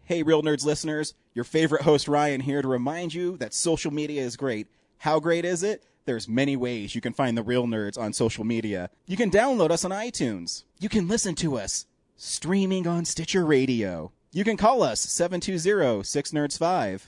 Hey, Real Nerds listeners, your favorite host Ryan here to remind you that social media is great. How great is it? There's many ways you can find the Real Nerds on social media. You can download us on iTunes. You can listen to us streaming on Stitcher Radio. You can call us 720-6nerds5.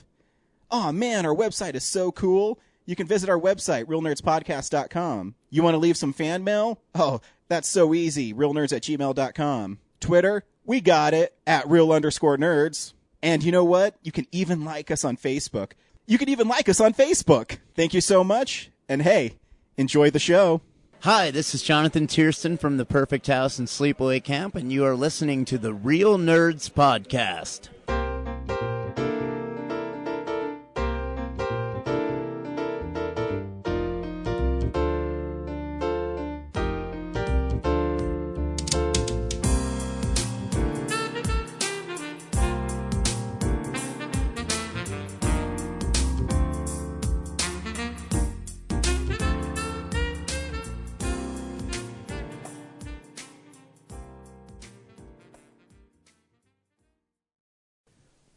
Aw, man, our website is so cool. You can visit our website, realnerdspodcast.com. You want to leave some fan mail? Oh, that's so easy, realnerds@gmail.com. Twitter? We got it, @real_nerds. And you know what? You can even like us on Facebook. Thank you so much. And hey, enjoy the show. Hi, this is Jonathan Tiersten from The Perfect House and Sleepaway Camp, and you are listening to the Real Nerds Podcast.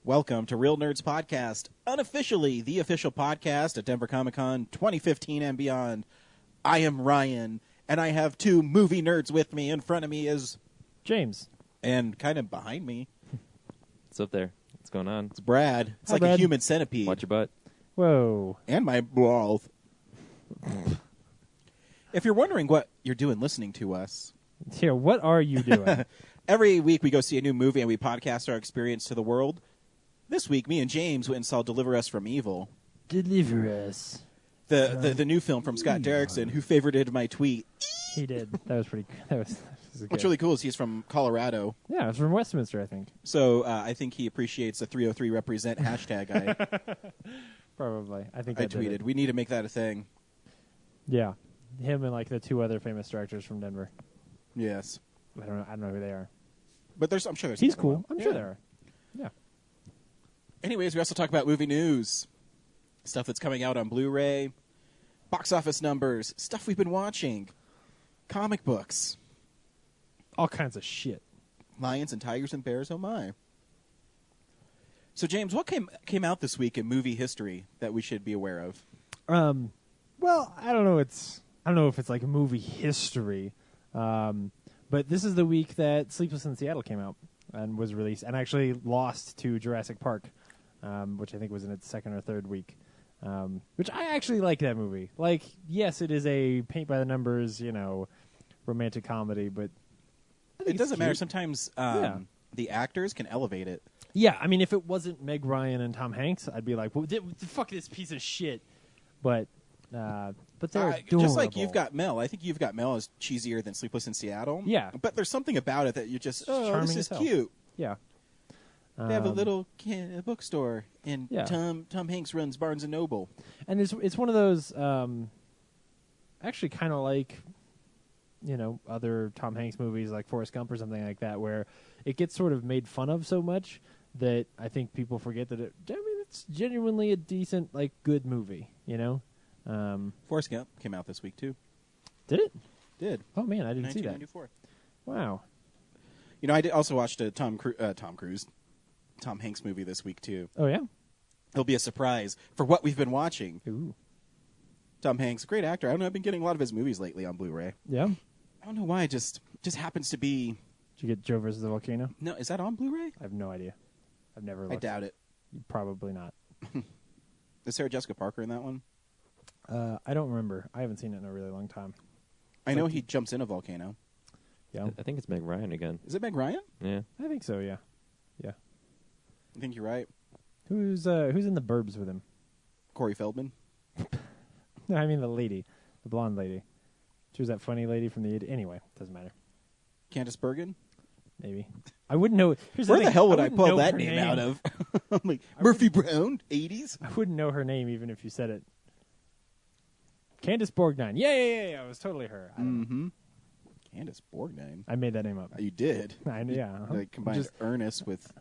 Welcome to Real Nerds Podcast, unofficially the official podcast at Denver Comic Con 2015 and beyond. I am Ryan, and I have two movie nerds with me. In front of me is James. And kind of behind me, What's up there? What's going on? it's Brad. It's Hi, like Brad. a human centipede. Watch your butt. Whoa. And my mouth. If you're wondering what you're doing listening to us, Here, what are you doing? every week we go see a new movie and we podcast our experience to the world. This week, me and James went and saw Deliver Us from Evil, Deliver us. the new film from Scott Derrickson, who favorited my tweet. He did. That was pretty good. That was good. What's really cool is he's from Colorado. Yeah, it's from Westminster, I think. So I think he appreciates the 303 represent hashtag Probably. I think I I did tweeted. it. We need to make that a thing. Yeah. Him and like the two other famous directors from Denver. Yes. I don't know who they are. But I'm sure there's He's another cool. one. I'm sure Yeah. there are. Yeah. Anyways, we also talk about movie news, stuff that's coming out on Blu-ray, box office numbers, stuff we've been watching, comic books, All kinds of shit. lions and tigers and bears. Oh my! So James, what came out this week in movie history that we should be aware of? Well, I don't know. I don't know if it's like movie history, but this is the week that Sleepless in Seattle came out and was released, and actually lost to Jurassic Park, which I think was in its second or third week. Which I actually like that movie. Like, yes, it is a paint by the numbers, romantic comedy, but I think It it's doesn't matter. cute. Sometimes Yeah. the actors can elevate it. Yeah, I mean, if it wasn't Meg Ryan and Tom Hanks, I'd be like, well, fuck this piece of shit. But they're adorable. Just like You've Got Mel. I think You've Got Mel is cheesier than Sleepless in Seattle. Yeah. But there's something about it that you just, charming this as is hell. cute. Yeah. They have a little bookstore, and Yeah. Tom Hanks runs Barnes & Noble. And it's one of those, actually kind of like, other Tom Hanks movies like Forrest Gump or something like that, where it gets sort of made fun of so much that I think people forget that it's genuinely a decent, like, good movie, Forrest Gump came out this week, too. Did it? Did. Oh, man, I didn't see that. 1994. Wow. I also watched a Tom Hanks movie this week, too. Oh, yeah? It'll be a surprise for what we've been watching. Ooh. Tom Hanks, great actor. I don't know, I've been getting a lot of his movies lately on Blu-ray. Yeah? I don't know why, it just happens to be... Did you get Joe versus the Volcano? No, is that on Blu-ray? I have no idea. I've never I looked. doubt it. Probably not. Is Sarah Jessica Parker in that one? I don't remember. I haven't seen it in a really long time. I know he jumps in a volcano. Yeah, I think it's Meg Ryan again. Is it Meg Ryan? Yeah. I think so. Yeah, yeah. I think you're right. Who's in the Burbs with him? Corey Feldman. No, I mean the lady, the blonde lady. She was that funny lady from the anyway. Doesn't matter. Candice Bergen. Maybe I wouldn't know. Here's Where the the thing, hell would I wouldn't pull know that her name out of? I'm like, Murphy Brown, 80s? I wouldn't know her name even if you said it. Candice Borgnine. Yeah. It was totally her. I don't know. Mm-hmm. Candice Borgnine. I made that name up. You did. Yeah. Like combined Just- Ernest with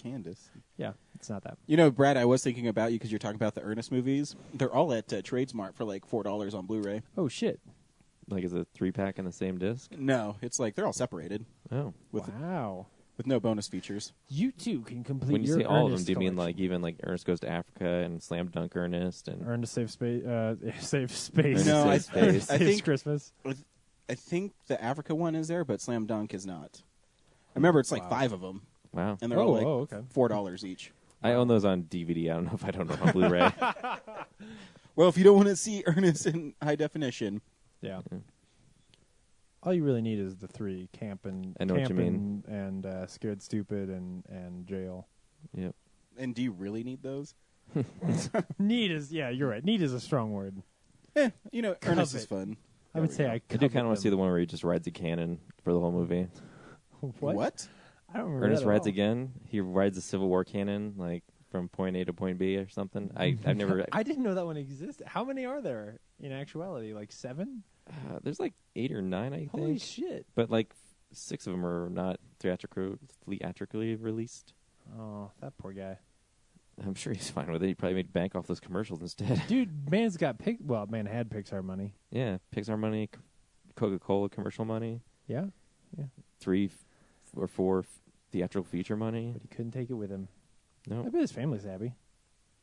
Candice. Yeah, it's not that. Brad, I was thinking about you because you're talking about the Ernest movies. They're all at Tradesmart for like $4 on Blu-ray. Oh shit! Like, is it a 3-pack in the same disc? No, it's like they're all separated. Oh. With Wow. with no bonus features. You too can complete When you your say all of them, Ernest do you mean collection. like even like Ernest Goes to Africa and Slam Dunk Ernest and Earn to save space? Save space. No, I Saves think- Christmas. I think the Africa one is there, but Slam Dunk is not. I remember it's like Wow. 5 of them, wow? and they're all like okay. $4 each. I own those on DVD. I don't know if I don't know on Blu-ray. Well, if you don't want to see Ernest in high definition, Yeah. All you really need is the 3: camp and I know what camp you mean. and Scared Stupid and jail. Yep. and do you really need those? Need is you're right. Need is a strong word. Ernest is Covet. fun. I would say I do kind of want to see the one where he just rides a cannon for the whole movie. What? I don't remember. Ernest that at rides all. again. He rides a Civil War cannon, like from point A to point B or something. I've never. I didn't know that one existed. How many are there in actuality? Like 7? There's like 8 or 9, I think. Holy shit! But like 6 of them are not theatrically released. Oh, that poor guy. I'm sure he's fine with it. He probably made bank off those commercials instead. Dude, man's got man had Pixar money. Yeah, Pixar money, Coca-Cola commercial money, Yeah, 3 or 4 theatrical feature money. but he couldn't take it with him. No, I bet his family's happy.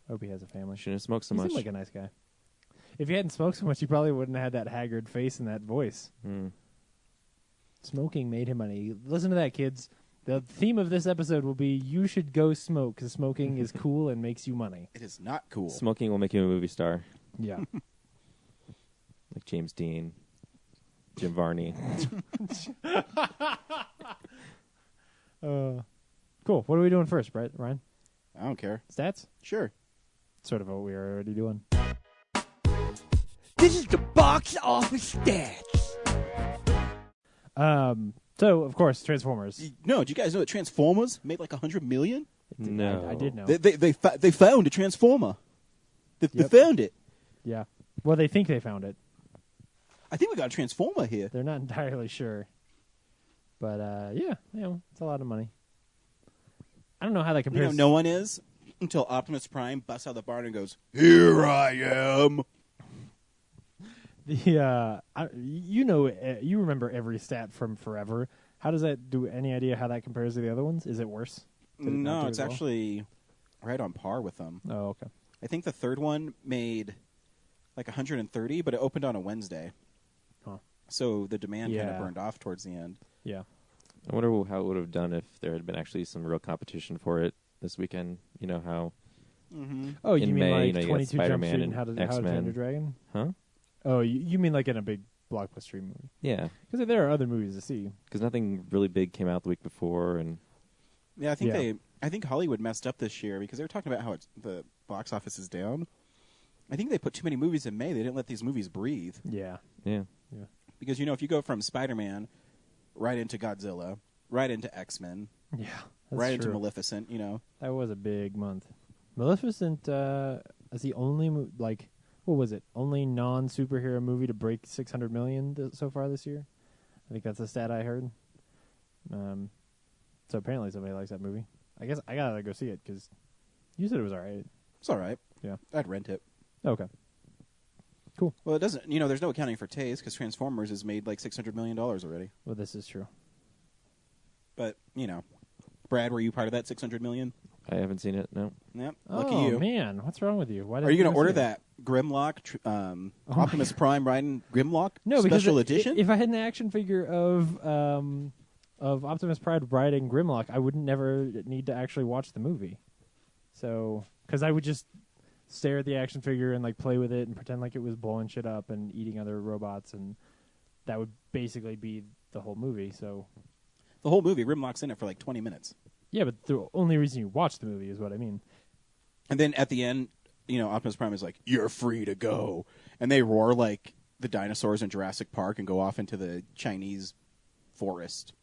Hope he has a family. shouldn't have smoked so He much. seemed like a nice guy. If he hadn't smoked so much, he probably wouldn't have had that haggard face and that voice. Hmm. Smoking made him money. Listen to that, kids. The theme of this episode will be you should go smoke because smoking is cool and makes you money. It is not cool. Smoking will make you a movie star, Yeah. like James Dean, Jim Varney. Cool. What are we doing first, Brett? Ryan? I don't care. Stats? Sure. Sort of what we are already doing. This is the box office stats. So, of course, Transformers. No, do you guys know that Transformers made like $100 million? No, I did know. They found a Transformer. They Yep. found it. Yeah. Well, they think they found it. I think we got a Transformer here. They're not entirely sure. But, it's a lot of money. I don't know how that You know, compares. no one is until Optimus Prime busts out of the barn and goes, "Here I am." You remember every stat from forever. How does that do? Any idea how that compares to the other ones? Is it worse? Did it not No, do it's as well? actually right on par with them. Oh, okay. I think the third one made like 130, but it opened on a Wednesday. Huh. So the demand kind Yeah. of burned off towards the end. Yeah. I wonder how it would have done if there had been actually some real competition for it this weekend. You know how? Oh, you In mean May, like you know, you got 22 Jump Spider-Man Street and and How to Train X-Men. Your Dragon? Huh? Oh, you mean like in a big blockbuster movie? Yeah, Because there are other movies to see. because nothing really big came out the week before, and Yeah, Yeah. I think Hollywood messed up this year because they were talking about how the box office is down. I think they put too many movies in May. They didn't let these movies breathe. Yeah. yeah, Because, if you go from Spider-Man right into Godzilla, right into X-Men, Yeah. That's right into true. Maleficent, That was a big month. Maleficent is the only what was it? Only non-superhero movie to break 600 million so far this year. I think that's a stat I heard. So apparently somebody likes that movie. I guess I gotta go see it because you said it was alright. It's all right. Yeah. I'd rent it. Okay. Well, it doesn't. There's no accounting for taste because Transformers has made like $600 million already. Well, this is true. But Brad, were you part of that 600 million? I haven't seen it. No, Yep. Oh Lucky you. man, what's wrong with you? Why Are you going to order that Grimlock, Optimus Prime riding Grimlock No, because special edition? If I had an action figure of Optimus Prime riding Grimlock, I would never need to actually watch the movie. So, because I would just stare at the action figure and like play with it and pretend like it was blowing shit up and eating other robots, and that would basically be the whole movie. So, The whole movie, Grimlock's in it for like 20 minutes. yeah, but the only reason you watch the movie is what I mean. And then at the end, Optimus Prime is like, "You're free to go." And they roar like the dinosaurs in Jurassic Park and go off into the Chinese forest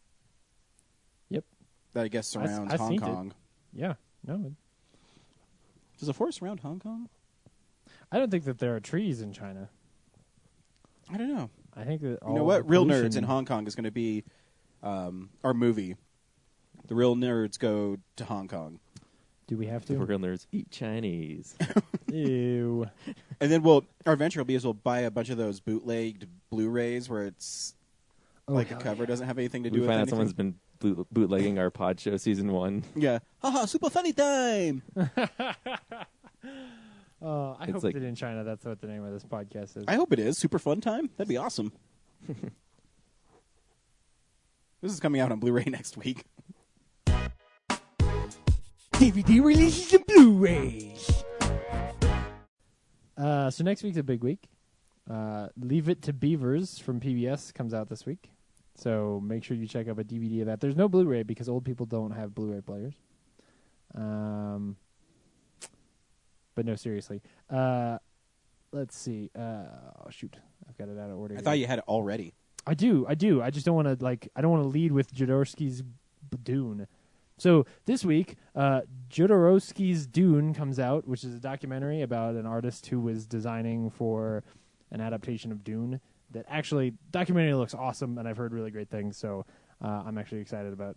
Yep. that I guess surrounds I've Hong seen it. Kong. Yeah. No, Does the forest surround Hong Kong? I don't think that there are trees in China. I don't know. I think that You know what? Real Nerds in Hong Kong is going to be our movie. The Real Nerds go to Hong Kong. Do we have we're to? going to eat Chinese. Ew. And then our venture will be we'll buy a bunch of those bootlegged Blu-rays where it's like a hell cover yeah. doesn't have anything to do we with find out anything. someone's been bootlegging our pod show season 1. Yeah. Haha, super funny time. I hope like- that in China that's what the name of this podcast is. I hope it is. Super fun time. That'd be awesome. This is coming out on Blu-ray next week. DVD releases and Blu-rays. So next week's a big week. Leave It to Beavers from PBS comes out this week. So make sure you check out a DVD of that. There's no Blu-ray because old people don't have Blu-ray players. But no, seriously. Let's see. Oh shoot, I've got it out of order. I here. thought you had it already. I do. I just don't want to I don't want to lead with Jodorowsky's Dune. So this week, Jodorowsky's Dune comes out, which is a documentary about an artist who was designing for an adaptation of Dune. That actually, documentary looks awesome, and I've heard really great things. So I'm actually excited about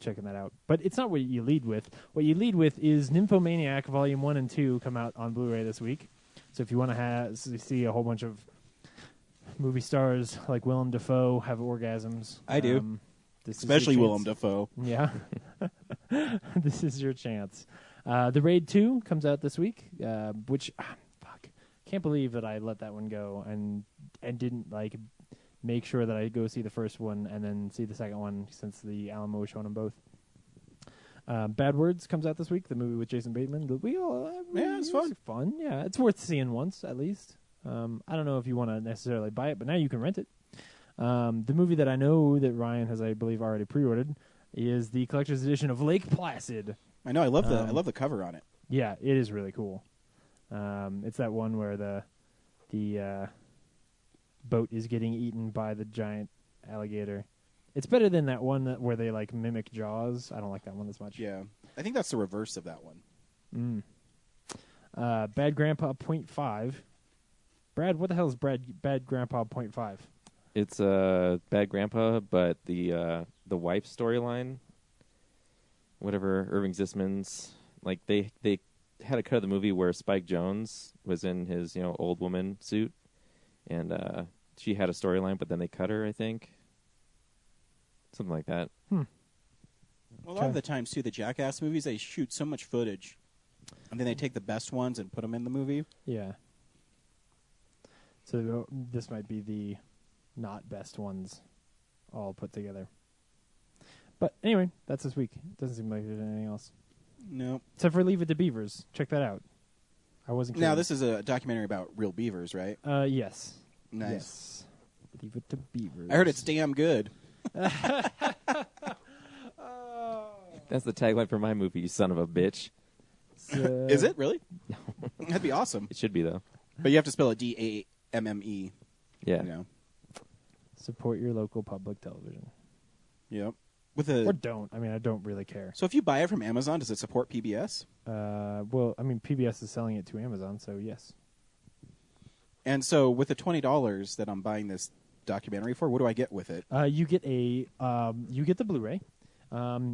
checking that out. But it's not what you lead with. What you lead with is Nymphomaniac Volume 1 and 2 come out on Blu-ray this week. So if you want to see a whole bunch of movie stars like Willem Dafoe have orgasms, I do. This is Especially your Willem chance. Dafoe. Yeah. This is your chance. The Raid 2 comes out this week, which, fuck, can't believe that I let that one go and didn't, make sure that I go see the first one and then see the second one since the Alamo was showing them both. Bad Words comes out this week, the movie with Jason Bateman. Yeah, it's fun. Fun, yeah. It's worth seeing once, at least. I don't know if you want to necessarily buy it, but now you can rent it. The movie that I know that Ryan has, I believe, already pre-ordered is the collector's edition of Lake Placid. I know. I love the cover on it. Yeah, it is really cool. It's that one where the boat is getting eaten by the giant alligator. It's better than that one where they mimic Jaws. I don't like that one as much. Yeah, I think that's the reverse of that one. Bad Grandpa 0.5. Brad, what the hell is Bad Grandpa 0.5? It's Bad Grandpa, but the wife storyline, whatever, Irving Zisman's, they had a cut of the movie where Spike Jonze was in his old woman suit, and she had a storyline, but then they cut her, I think. Something like that. Well, a lot of the times, too, the Jackass movies, they shoot so much footage, and then they take the best ones and put them in the movie. Yeah. So this might be the not best ones all put together. But anyway, that's this week. It doesn't seem like there's anything else. No. Except for Leave It to Beavers. Check that out. I wasn't kidding. Now, this is a documentary about real beavers, right? Yes. Nice. Yes. Leave It to Beavers. I heard it's damn good. That's the tagline for my movie, you son of a bitch. Is it really? That'd be awesome. It should be, though. But you have to spell it DAMME. Yeah. You know. Support your local public television. Yep. Or don't. I mean, I don't really care. So if you buy it from Amazon, does it support PBS? Well, I mean, PBS is selling it to Amazon, so yes. And so with the $20 that I'm buying this documentary for, what do I get with it? You get the Blu-ray.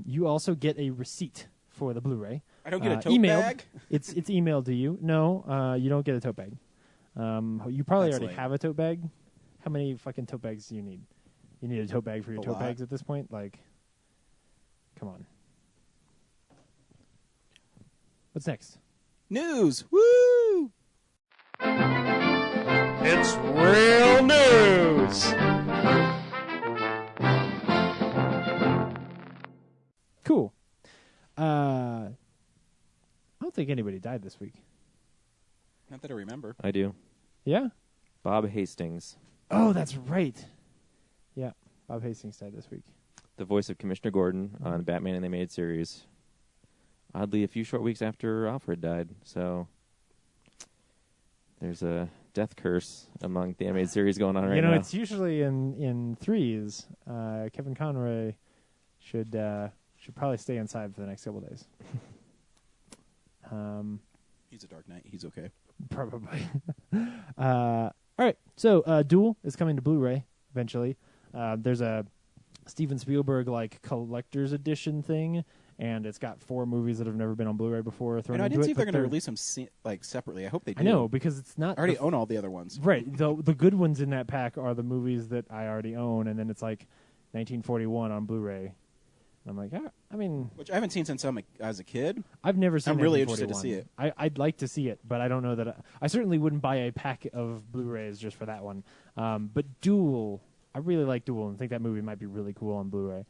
You also get a receipt for the Blu-ray. I don't get a tote emailed. bag? It's emailed to you. No, you don't get a tote bag. You probably That's already lame. have a tote bag. How many fucking tote bags do you need? You need a tote bag for your A tote lot. bags at this point? Come on. What's next? News! Woo! It's real news. Cool. I don't think anybody died this week. Not that I remember. I do. Yeah? Bob Hastings, Oh, that's right. Yeah, Bob Hastings died this week. the voice of Commissioner Gordon on Batman Animated Series. Oddly, a few short weeks after Alfred died, so there's a death curse among the animated series going on right now. It's usually in threes. Kevin Conroy should probably stay inside for the next couple days. He's a Dark Knight. He's okay. Probably. All right. So, Duel is coming to Blu-ray eventually. There's a Steven Spielberg collector's edition thing, and it's got 4 movies that have never been on Blu-ray before. I didn't see if they're going to release them separately. I hope they do. I know, because it's not. I already own all the other ones. Right. The good ones in that pack are the movies that I already own, and then it's 1941 on Blu-ray. And I'm like, I mean, Which I haven't seen since I was a kid. I've never seen. I'm really MV41. interested to see it. I'd like to see it, but I don't know that I certainly wouldn't buy a pack of Blu-rays just for that one. But Duel, I really like Duel and think that movie might be really cool on Blu-ray,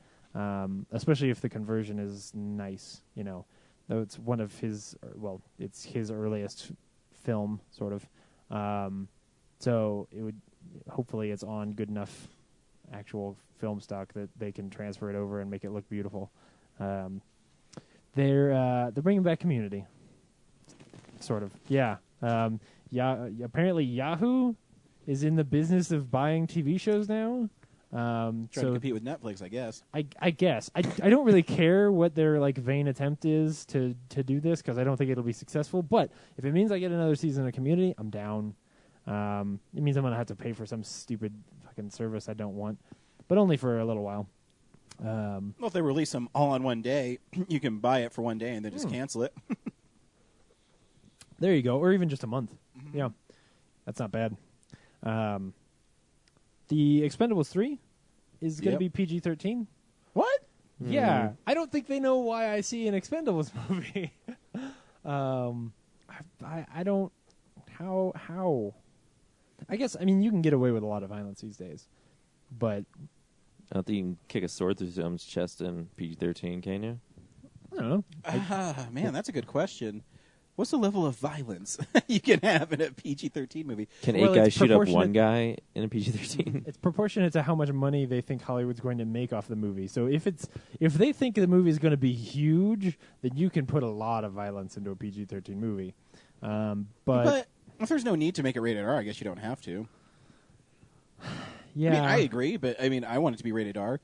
especially if the conversion is nice. You know, though it's one of his, well, it's his earliest film, sort of. So it would, hopefully, it's on good enough actual film stock that they can transfer it over and make it look beautiful. They're bringing back Community, sort of. Yeah. Apparently Yahoo is in the business of buying TV shows now. Trying to compete with Netflix, I guess. I guess I don't really care what their like vain attempt is to do this because I don't think it'll be successful. But if it means I get another season of Community, I'm down. It means I'm gonna have to pay for some stupid fucking service I don't want, but only for a little while. Well, if they release them all on one day, you can buy it for one day and then just cancel it. There you go, or even just a month. Yeah, that's not bad. The Expendables 3 is going to be PG-13. What? Yeah, I don't think they know why I see an Expendables movie. I don't. How? I guess, I mean, you can get away with a lot of violence these days, but I don't think you can kick a sword through someone's chest in PG-13, can you? I don't know. Man, that's a good question. What's the level of violence you can have in a PG-13 movie? Can Well, 8 guys it's shoot up one proportionate- guy in a PG-13? It's proportionate to how much money they think Hollywood's going to make off the movie. So if they think the movie is going to be huge, then you can put a lot of violence into a PG-13 movie. But if there's no need to make it rated R, I guess you don't have to. yeah, I mean, I agree, but I mean, I want it to be rated R.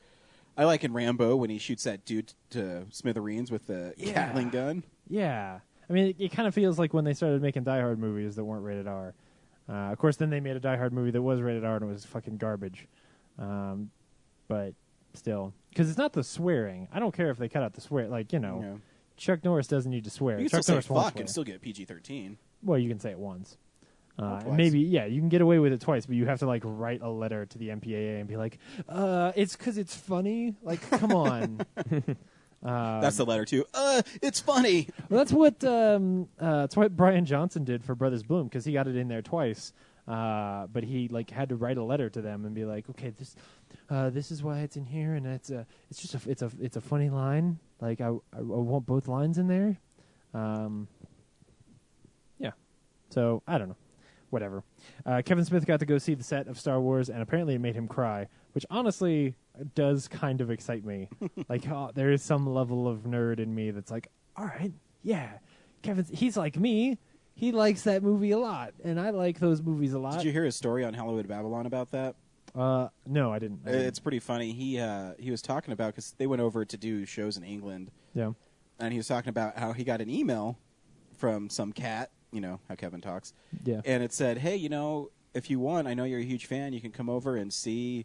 I like in Rambo when he shoots that dude to smithereens with the Gatling gun. Yeah. I mean, it kind of feels like when they started making Die Hard movies that weren't rated R. Of course, then they made a Die Hard movie that was rated R and it was fucking garbage. But still, because it's not the swearing. I don't care if they cut out the swear. Like, you know, Yeah. Chuck Norris doesn't need to swear. You can Chuck still say Norris won't fuck swear. and still get PG-13. Well, you can say it once. Or twice. Maybe, yeah, you can get away with it twice, but you have to like write a letter to the MPAA and be like, it's because it's funny. Like, come on. That's the letter too. It's funny. Well, that's what Brian Johnson did for Brothers Bloom because he got it in there twice. But he like had to write a letter to them and be like, okay, this is why it's in here, and it's a funny line. Like I want both lines in there. Yeah. So I don't know. Whatever. Kevin Smith got to go see the set of Star Wars, and apparently it made him cry, which honestly does kind of excite me. Like, there is some level of nerd in me that's like, all right, yeah, he's like me. He likes that movie a lot, and I like those movies a lot. Did you hear his story on Hollywood Babylon about that? No, I didn't. It's pretty funny. He was talking about, because they went over to do shows in England, Yeah. and he was talking about how he got an email from some cat. You know how Kevin talks. Yeah. And it said, hey, you know, if you want, I know you're a huge fan, you can come over and see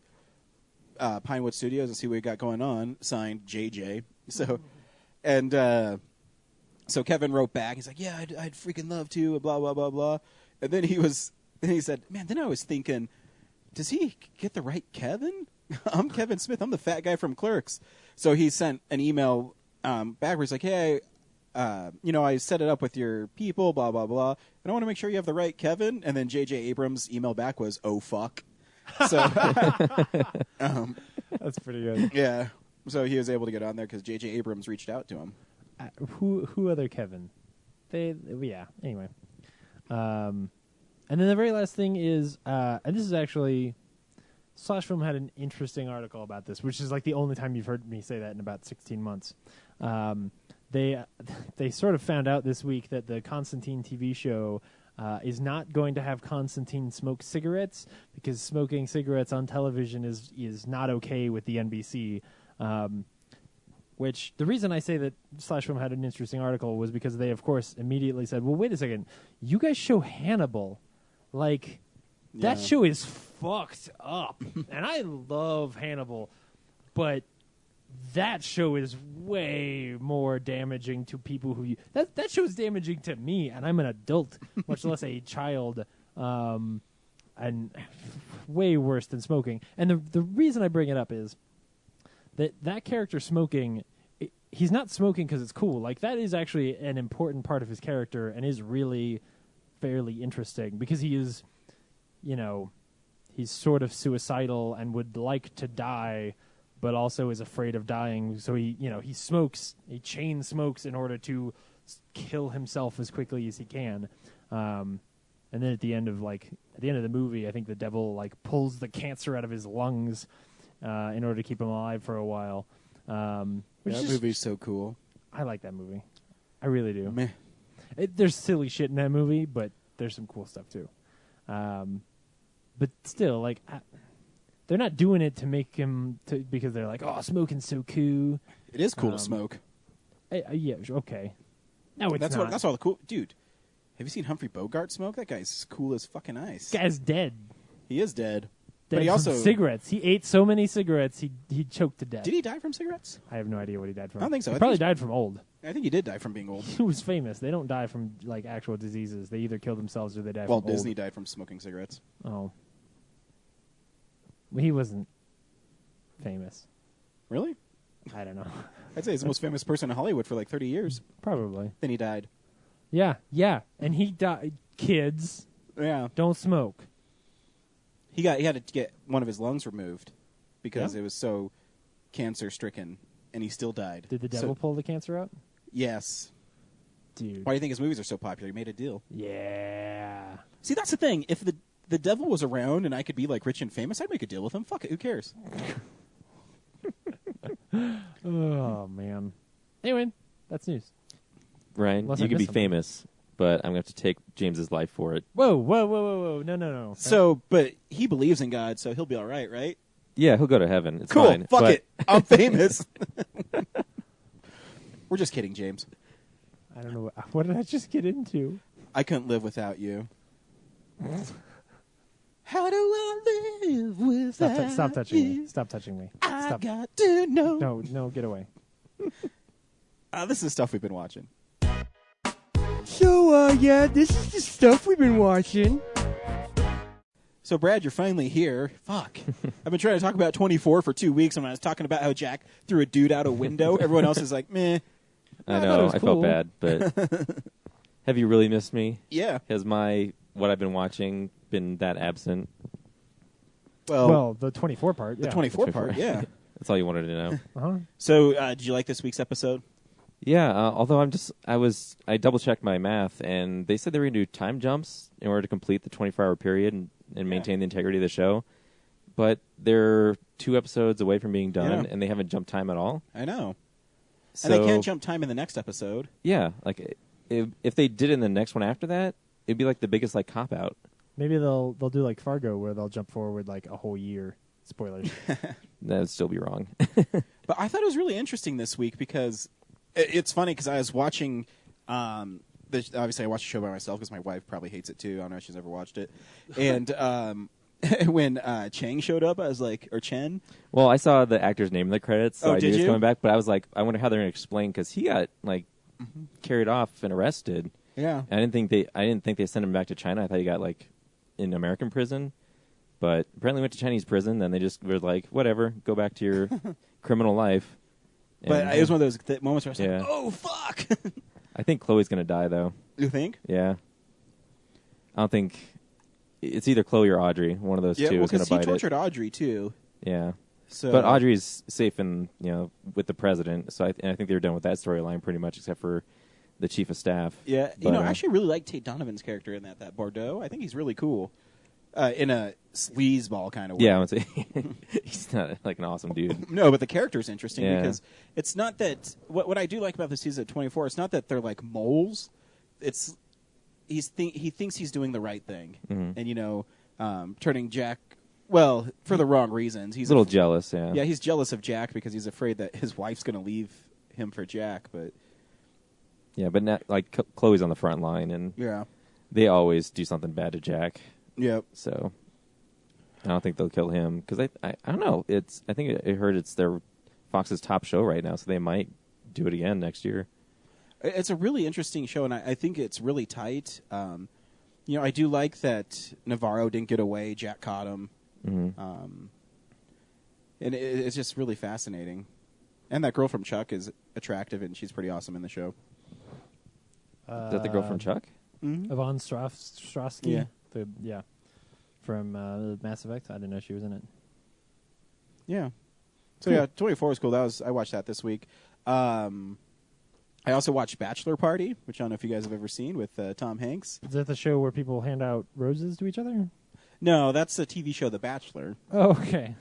Pinewood Studios and see what we got going on. Signed, JJ. So, and so Kevin wrote back. He's like, yeah, I'd freaking love to, blah, blah, blah, blah. And then he said, man, then I was thinking, does he get the right Kevin? I'm Kevin Smith. I'm the fat guy from Clerks. So he sent an email back where he's like, hey, you know, I set it up with your people, blah, blah, blah. And I want to make sure you have the right Kevin. And then J.J. Abrams' email back was, oh, fuck. So, That's pretty good. yeah. So he was able to get on there because J.J. Abrams reached out to him. Who other Kevin? Yeah. Anyway, and then the very last thing is, and this is actually, Slash Film had an interesting article about this, which is like the only time you've heard me say that in about 16 months. They sort of found out this week that the Constantine TV show is not going to have Constantine smoke cigarettes because smoking cigarettes on television is not okay with the NBC. Which the reason I say that Slash Film had an interesting article was because they, of course, immediately said, well, wait a second, you guys show Hannibal. Like, that Yeah. show is fucked up. And I love Hannibal, but that show is way more damaging to people who... That show is damaging to me, and I'm an adult, much less a child, and way worse than smoking. And the reason I bring it up is that character smoking he's not smoking because it's cool. Like, that is actually an important part of his character and is really fairly interesting because he is, he's sort of suicidal and would like to die, but also is afraid of dying. So he smokes, he chain smokes in order to kill himself as quickly as he can. And then at the end of the movie, I think the devil pulls the cancer out of his lungs in order to keep him alive for a while. That movie's so cool. I like that movie. I really do. Meh. There's silly shit in that movie, but there's some cool stuff too. But still, they're not doing it to make him because they're like, oh, smoking's so cool. It is cool to smoke. Yeah, okay. No, it's That's not. that's all the cool. Dude, have you seen Humphrey Bogart smoke? That guy's cool as fucking ice. Guy's dead. He is dead. Dead But he from also cigarettes. He ate so many cigarettes he choked to death. Did he die from cigarettes? I have no idea what he died from. I don't think so. He I think probably he's- died from old. I think he did die from being old. He was famous. They don't die from actual diseases. They either kill themselves or they die Walt from Disney died from smoking cigarettes. old. Oh. Well, he wasn't famous. Really? I don't know. I'd say he's the most famous person in Hollywood for 30 years. Probably. Then he died. Yeah. And he died. Kids, Yeah. don't smoke. He had to get one of his lungs removed because Yeah? it was so cancer stricken, and he still died. Did the devil pull the cancer out? Yes. Dude. Why do you think his movies are so popular? He made a deal. Yeah. See, that's the thing. If the devil was around and I could be rich and famous, I'd make a deal with him. Fuck it. Who cares? Oh, man. Anyway, that's news. Ryan, Unless I you can be missed something. famous, but I'm going to have to take James's life for it. Whoa. No. So, but he believes in God, so he'll be all right, right? Yeah, he'll go to heaven. It's Cool. fine. Fuck but it. I'm famous. We're just kidding, James. I don't know. What did I just get into? I couldn't live without you. How do I live without Stop touching you? me. Stop touching me. I Stop. got to know. No, get away. This is stuff we've been watching. So, this is the stuff we've been watching. So, Brad, you're finally here. Fuck. I've been trying to talk about 24 for 2 weeks, and when I was talking about how Jack threw a dude out a window, everyone else is like, meh. I thought it know. was I cool. felt bad, but have you really missed me? Yeah. Has what I've been watching been that absent? Well, the 24 part. the Yeah. 24 part, yeah. That's all you wanted to know. Uh-huh. So, did you like this week's episode? Yeah, although I double checked my math, and they said they were going to do time jumps in order to complete the 24-hour period and maintain the integrity of the show. But they're 2 episodes away from being done, Yeah. and they haven't jumped time at all. I know. So, And they can't jump time in the next episode. Yeah, if they did it in the next one after that, it'd be the biggest cop out. Maybe they'll do like Fargo, where they'll jump forward a whole year. Spoilers. That would still be wrong. But I thought it was really interesting this week because it's funny because I was watching. Obviously, I watch the show by myself because my wife probably hates it too. I don't know if she's ever watched it. And when Chang showed up, I was like, or Chen. Well, I saw the actor's name in the credits, so Oh, I knew did he was you? coming back. But I was like, I wonder how they're going to explain because he got carried off and arrested. Yeah. I didn't think they sent him back to China. I thought he got in American prison, but apparently went to Chinese prison. Then they just were like, whatever, go back to your criminal life. But And, it was one of those moments where I was Yeah. like, oh, fuck. I think Chloe's going to die though. You think? Yeah. I don't think it's either Chloe or Audrey. One of those Yeah, two well, is going because to he bite tortured Audrey too. it. Yeah. So, But Audrey's safe with the president, so I think they were done with that storyline pretty much, except for the chief of staff. Yeah, But, I actually really like Tate Donovan's character in that Bordeaux. I think he's really cool, in a sleazeball kind of way. Yeah, I would say he's not an awesome dude. No, but the character's interesting Yeah. because it's not that what I do like about the season of 24. It's not that they're like moles. It's he thinks he's doing the right thing, and turning Jack for the wrong reasons. He's He's a little jealous, yeah. Yeah, he's jealous of Jack because he's afraid that his wife's going to leave him for Jack. But Yeah, but not, Chloe's on the front line, and yeah, they always do something bad to Jack. yep. So I don't think they'll kill him because I don't know. I think I heard it's their Fox's top show right now, so they might do it again next year. It's a really interesting show, and I think it's really tight. I do like that Navarro didn't get away. Jack caught him. Mm-hmm. And it's just really fascinating. And that girl from Chuck is attractive, and she's pretty awesome in the show. Is that the girl from Chuck? Yvonne Strasky. Yeah. From Mass Effect. I didn't know she was in it. Yeah. So yeah, 24 was cool. I watched that this week. I also watched Bachelor Party, which I don't know if you guys have ever seen, with Tom Hanks. Is that the show where people hand out roses to each other? No, that's the TV show The Bachelor. Oh, okay.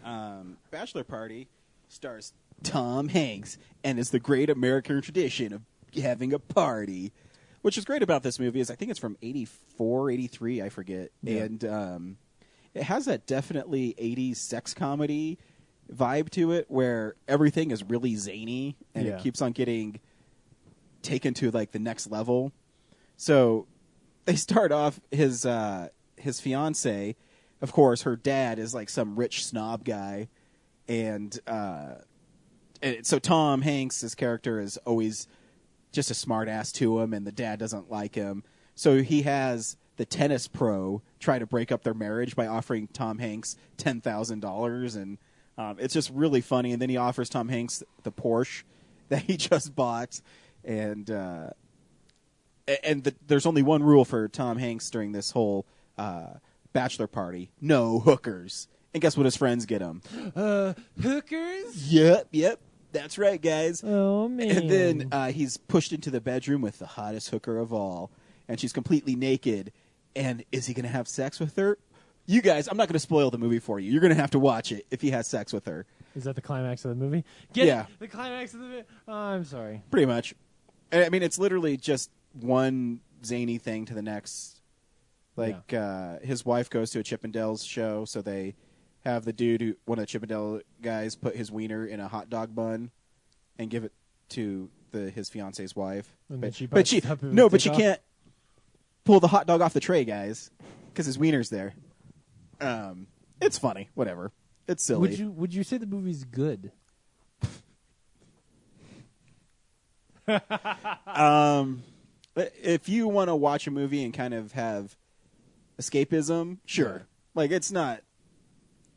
Bachelor Party stars Tom Hanks and is the great American tradition of having a party. Which is great about this movie is I think it's from 84, 83, I forget. Yeah. And it has that definitely 80s sex comedy vibe to it where everything is really zany and Yeah. it keeps on getting taken to like the next level. So they start off his fiance, of course, her dad is like some rich snob guy, and so Tom Hanks' character is always just a smart ass to him, and the dad doesn't like him. So he has the tennis pro try to break up their marriage by offering Tom Hanks $10,000, and it's just really funny. And then he offers Tom Hanks the Porsche that he just bought, and there's only one rule for Tom Hanks during this whole bachelor party: no hookers. And guess what his friends get him? Hookers? Yep. That's right, guys. Oh, man. And then he's pushed into the bedroom with the hottest hooker of all, and she's completely naked. And is he going to have sex with her? You guys, I'm not going to spoil the movie for you. You're going to have to watch it if he has sex with her. Is that the climax of the movie? Get Yeah. it? The climax of the movie? Oh, I'm sorry. Pretty much. I mean, it's literally just one zany thing to the next. Like, his wife goes to a Chippendales show, so they have the dude, one of the Chippendale guys, put his wiener in a hot dog bun and give it to his fiance's wife. And then she but bites up his no, but dick she off? can't pull the hot dog off the tray, guys, because his wiener's there. It's funny, whatever. It's silly. Would you say the movie's good? If you want to watch a movie and kind of have escapism, sure. Yeah. Like, it's not.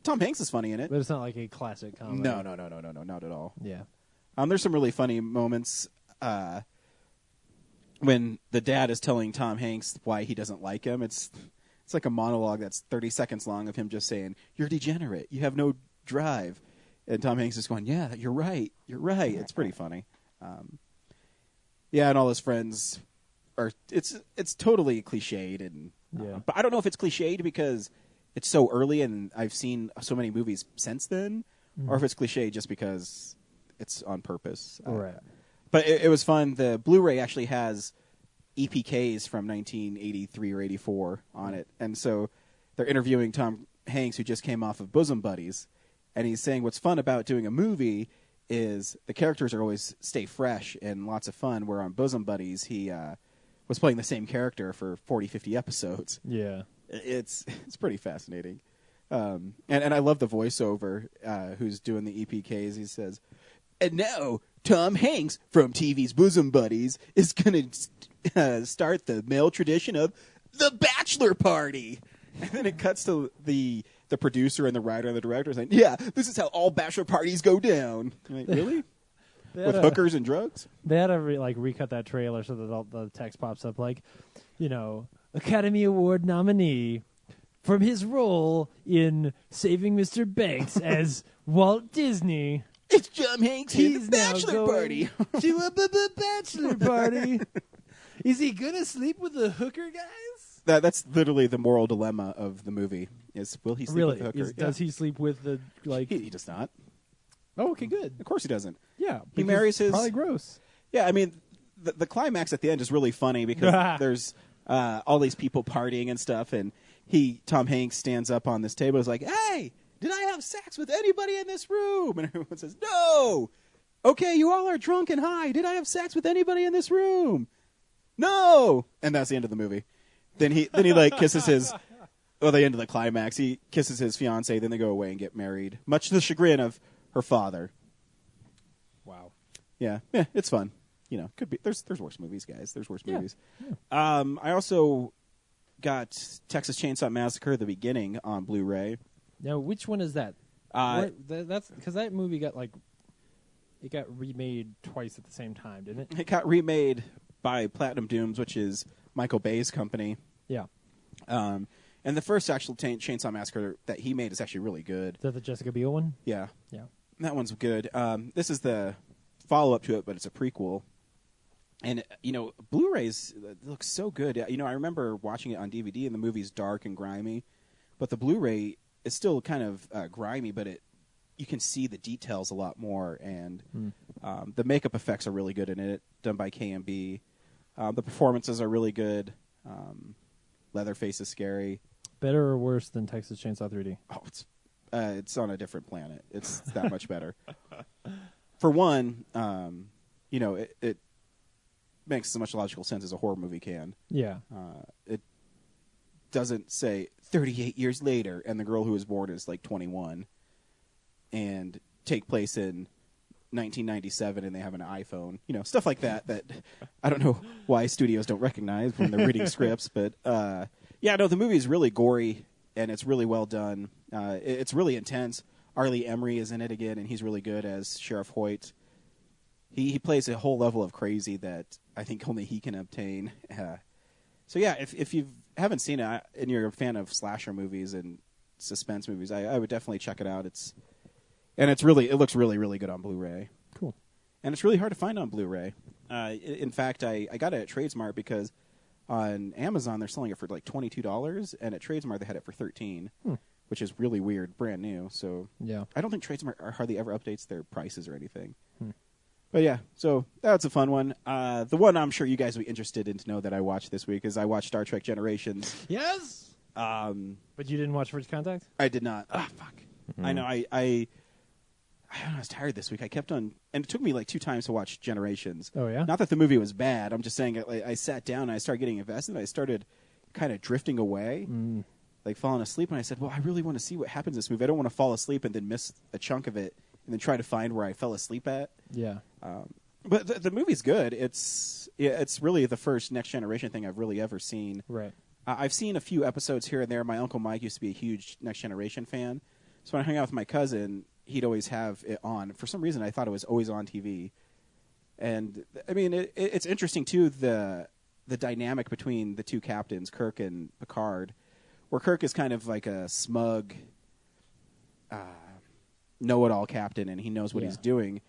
Tom Hanks is funny in it. But it's not like a classic comedy. No, not at all. Yeah. There's some really funny moments when the dad is telling Tom Hanks why he doesn't like him. It's like a monologue that's 30 seconds long of him just saying, "You're degenerate. You have no drive." And Tom Hanks is going, "Yeah, you're right. You're right." It's pretty funny. Yeah, and all his friends are. It's totally cliched, and Yeah. but I don't know if it's cliched because it's so early and I've seen so many movies since then, or if it's cliche just because it's on purpose. Right. But it was fun. The Blu-ray actually has EPKs from 1983 or 84 on it. And so they're interviewing Tom Hanks, who just came off of Bosom Buddies. And he's saying what's fun about doing a movie is the characters are always stay fresh and lots of fun, where on Bosom Buddies he was playing the same character for 40, 50 episodes. Yeah. It's pretty fascinating. And I love the voiceover who's doing the EPKs. He says, "And now Tom Hanks from TV's Bosom Buddies is going to start the male tradition of the bachelor party." And then it cuts to the producer and the writer and the director saying, "Yeah, this is how all bachelor parties go down." I'm like, really? With hookers and drugs? They had to recut that trailer so that all the text pops up like, Academy Award nominee from his role in Saving Mr. Banks as Walt Disney. It's Tom Hanks here at He's the now bachelor going party. to a bachelor party. Is he gonna sleep with the hooker guys? That's literally the moral dilemma of the movie: is will he sleep Really? with the hooker? Does he sleep with the He does not. Oh, okay, good. Of course he doesn't. Yeah, He because marries his- probably gross. Yeah, I mean, the climax at the end is really funny because there's all these people partying and stuff, and Tom Hanks stands up on this table and is like, "Hey, did I have sex with anybody in this room?" And everyone says, "No." "Okay, you all are drunk and high. Did I have sex with anybody in this room?" "No." And that's the end of the movie. Then he like kisses his. Well, the end of the climax, he kisses his fiance. Then they go away and get married, much to the chagrin of her father. Wow. Yeah, it's fun. Could be. There's worse movies, guys. There's worse movies. Yeah. I also got Texas Chainsaw Massacre: The Beginning on Blu-ray. Now, which one is that? That's because that movie got it got remade twice at the same time, didn't it? It got remade by Platinum Dooms, which is Michael Bay's company. Yeah. And the first actual Chainsaw Massacre that he made is actually really good. Is that the Jessica Biel one? Yeah. Yeah. That one's good. This is the follow-up to it, but it's a prequel. And, Blu-rays look so good. I remember watching it on DVD, and the movie's dark and grimy. But the Blu-ray is still kind of grimy, but you can see the details a lot more. And the makeup effects are really good in it, done by KMB. The performances are really good. Leatherface is scary. Better or worse than Texas Chainsaw 3D? Oh, it's on a different planet. It's that much better. For one, it makes as much logical sense as a horror movie can. Yeah. It doesn't say 38 years later and the girl who was born is like 21 and take place in 1997 and they have an iPhone. Stuff like that I don't know why studios don't recognize when they're reading scripts. But, the movie is really gory and it's really well done. It's really intense. Arlie Emery is in it again, and he's really good as Sheriff Hoyt. He plays a whole level of crazy that I think only he can obtain. If you haven't seen it and you're a fan of slasher movies and suspense movies, I would definitely check it out. It looks really, really good on Blu-ray. Cool. And it's really hard to find on Blu-ray. In fact, I got it at Tradesmart because on Amazon they're selling it for like $22, and at Tradesmart they had it for $13, which is really weird, brand new. So yeah, I don't think Tradesmart hardly ever updates their prices or anything. But yeah, so that's a fun one. The one I'm sure you guys will be interested in to know that I watched this week is I watched Star Trek Generations. Yes. But you didn't watch First Contact? I did not. Ah, fuck. I know. I was tired this week. I kept on, and it took me like 2 times to watch Generations. Oh yeah. Not that the movie was bad. I'm just saying I sat down and I started getting invested. And I started kind of drifting away, like falling asleep. And I said, "Well, I really want to see what happens in this movie. I don't want to fall asleep and then miss a chunk of it, and then try to find where I fell asleep at." Yeah. But the movie's good. It's really the first Next Generation thing I've really ever seen. Right. I've seen a few episodes here and there. My Uncle Mike used to be a huge Next Generation fan. So when I hung out with my cousin, he'd always have it on. For some reason, I thought it was always on TV. And, I mean, it's interesting, too, the dynamic between the two captains, Kirk and Picard, where Kirk is kind of like a smug, know-it-all captain, and he knows what he's doing.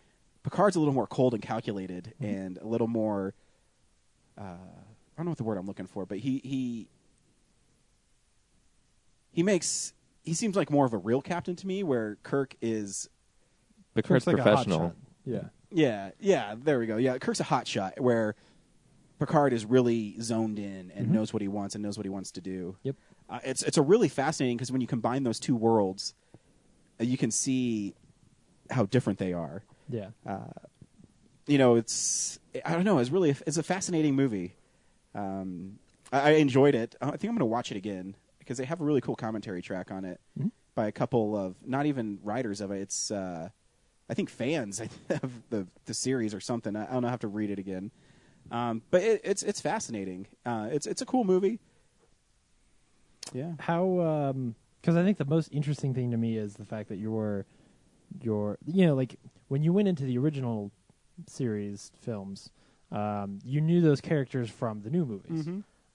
Picard's a little more cold and calculated and a little more, I don't know what the word I'm looking for, but he seems like more of a real captain to me, where Kirk is... Picard's like professional. Yeah, there we go. Yeah, Kirk's a hot shot, where Picard is really zoned in and knows what he wants and knows what he wants to do. Yep. It's a really fascinating, because when you combine those two worlds, you can see how different they are. Yeah. It's... I don't know. It's a fascinating movie. I enjoyed it. I think I'm going to watch it again, because they have a really cool commentary track on it by a couple of, not even writers of it. It's, I think, fans of the series or something. I don't know. I have to read it again. But it's fascinating. It's a cool movie. Yeah. How, because I think the most interesting thing to me is the fact that your, like, when you went into the original series films, you knew those characters from the new movies.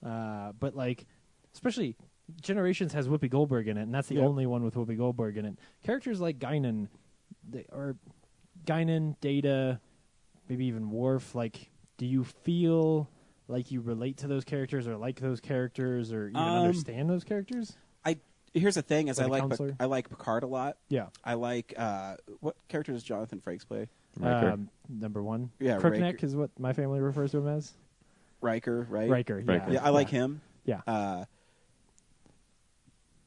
But, like, especially Generations has Whoopi Goldberg in it, and that's the only one with Whoopi Goldberg in it. Characters like Guinan, Data, maybe even Worf, like, do you feel like you relate to those characters or like those characters or even understand those characters? Here's the thing: is Like I like Picard a lot. Yeah. I like what character does Jonathan Frakes play? Riker. Number one. Yeah, Crookneck Riker. is what my family refers to him as. Riker, right? Riker. Riker. Yeah, I like him. Yeah.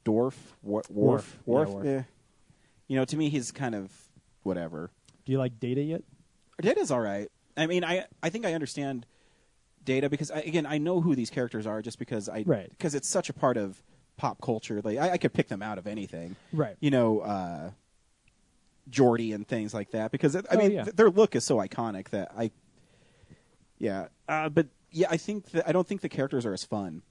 Worf. Worf. Yeah, Worf. Yeah. To me, he's kind of whatever. Do you like Data yet? Data's all right. I mean, I think I understand Data because I know who these characters are just because because it's such a part of pop culture. Like I could pick them out of anything. Right. Geordi and things like that because their look is so iconic that but yeah, I don't think the characters are as fun.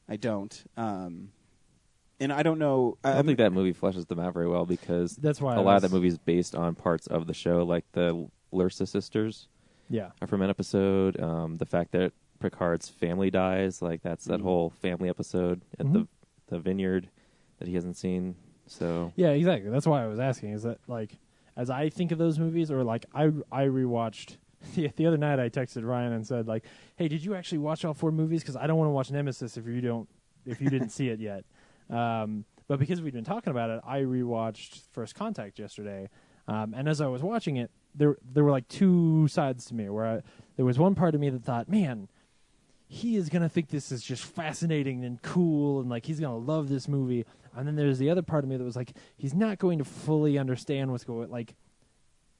I don't. And And I don't know. I don't think that movie fleshes them out very well because That's why a lot of that movie is based on parts of the show, like the Lursa sisters Yeah. are from an episode. The fact that Picard's family dies, like that's that whole family episode at the vineyard that he hasn't seen. So Yeah, exactly. That's why I was asking. Is that like, as I think of those movies, or like I rewatched the other night. I texted Ryan and said like, "Hey, did you actually watch all 4 movies? Because I don't want to watch Nemesis if you didn't see it yet." But because we'd been talking about it, I rewatched First Contact yesterday, and as I was watching it, there were like 2 sides to me. There was one part of me that thought, "Man, he is gonna think this is just fascinating and cool, and like he's gonna love this movie." And then there's the other part of me that was like, he's not going to fully understand what's going. Like,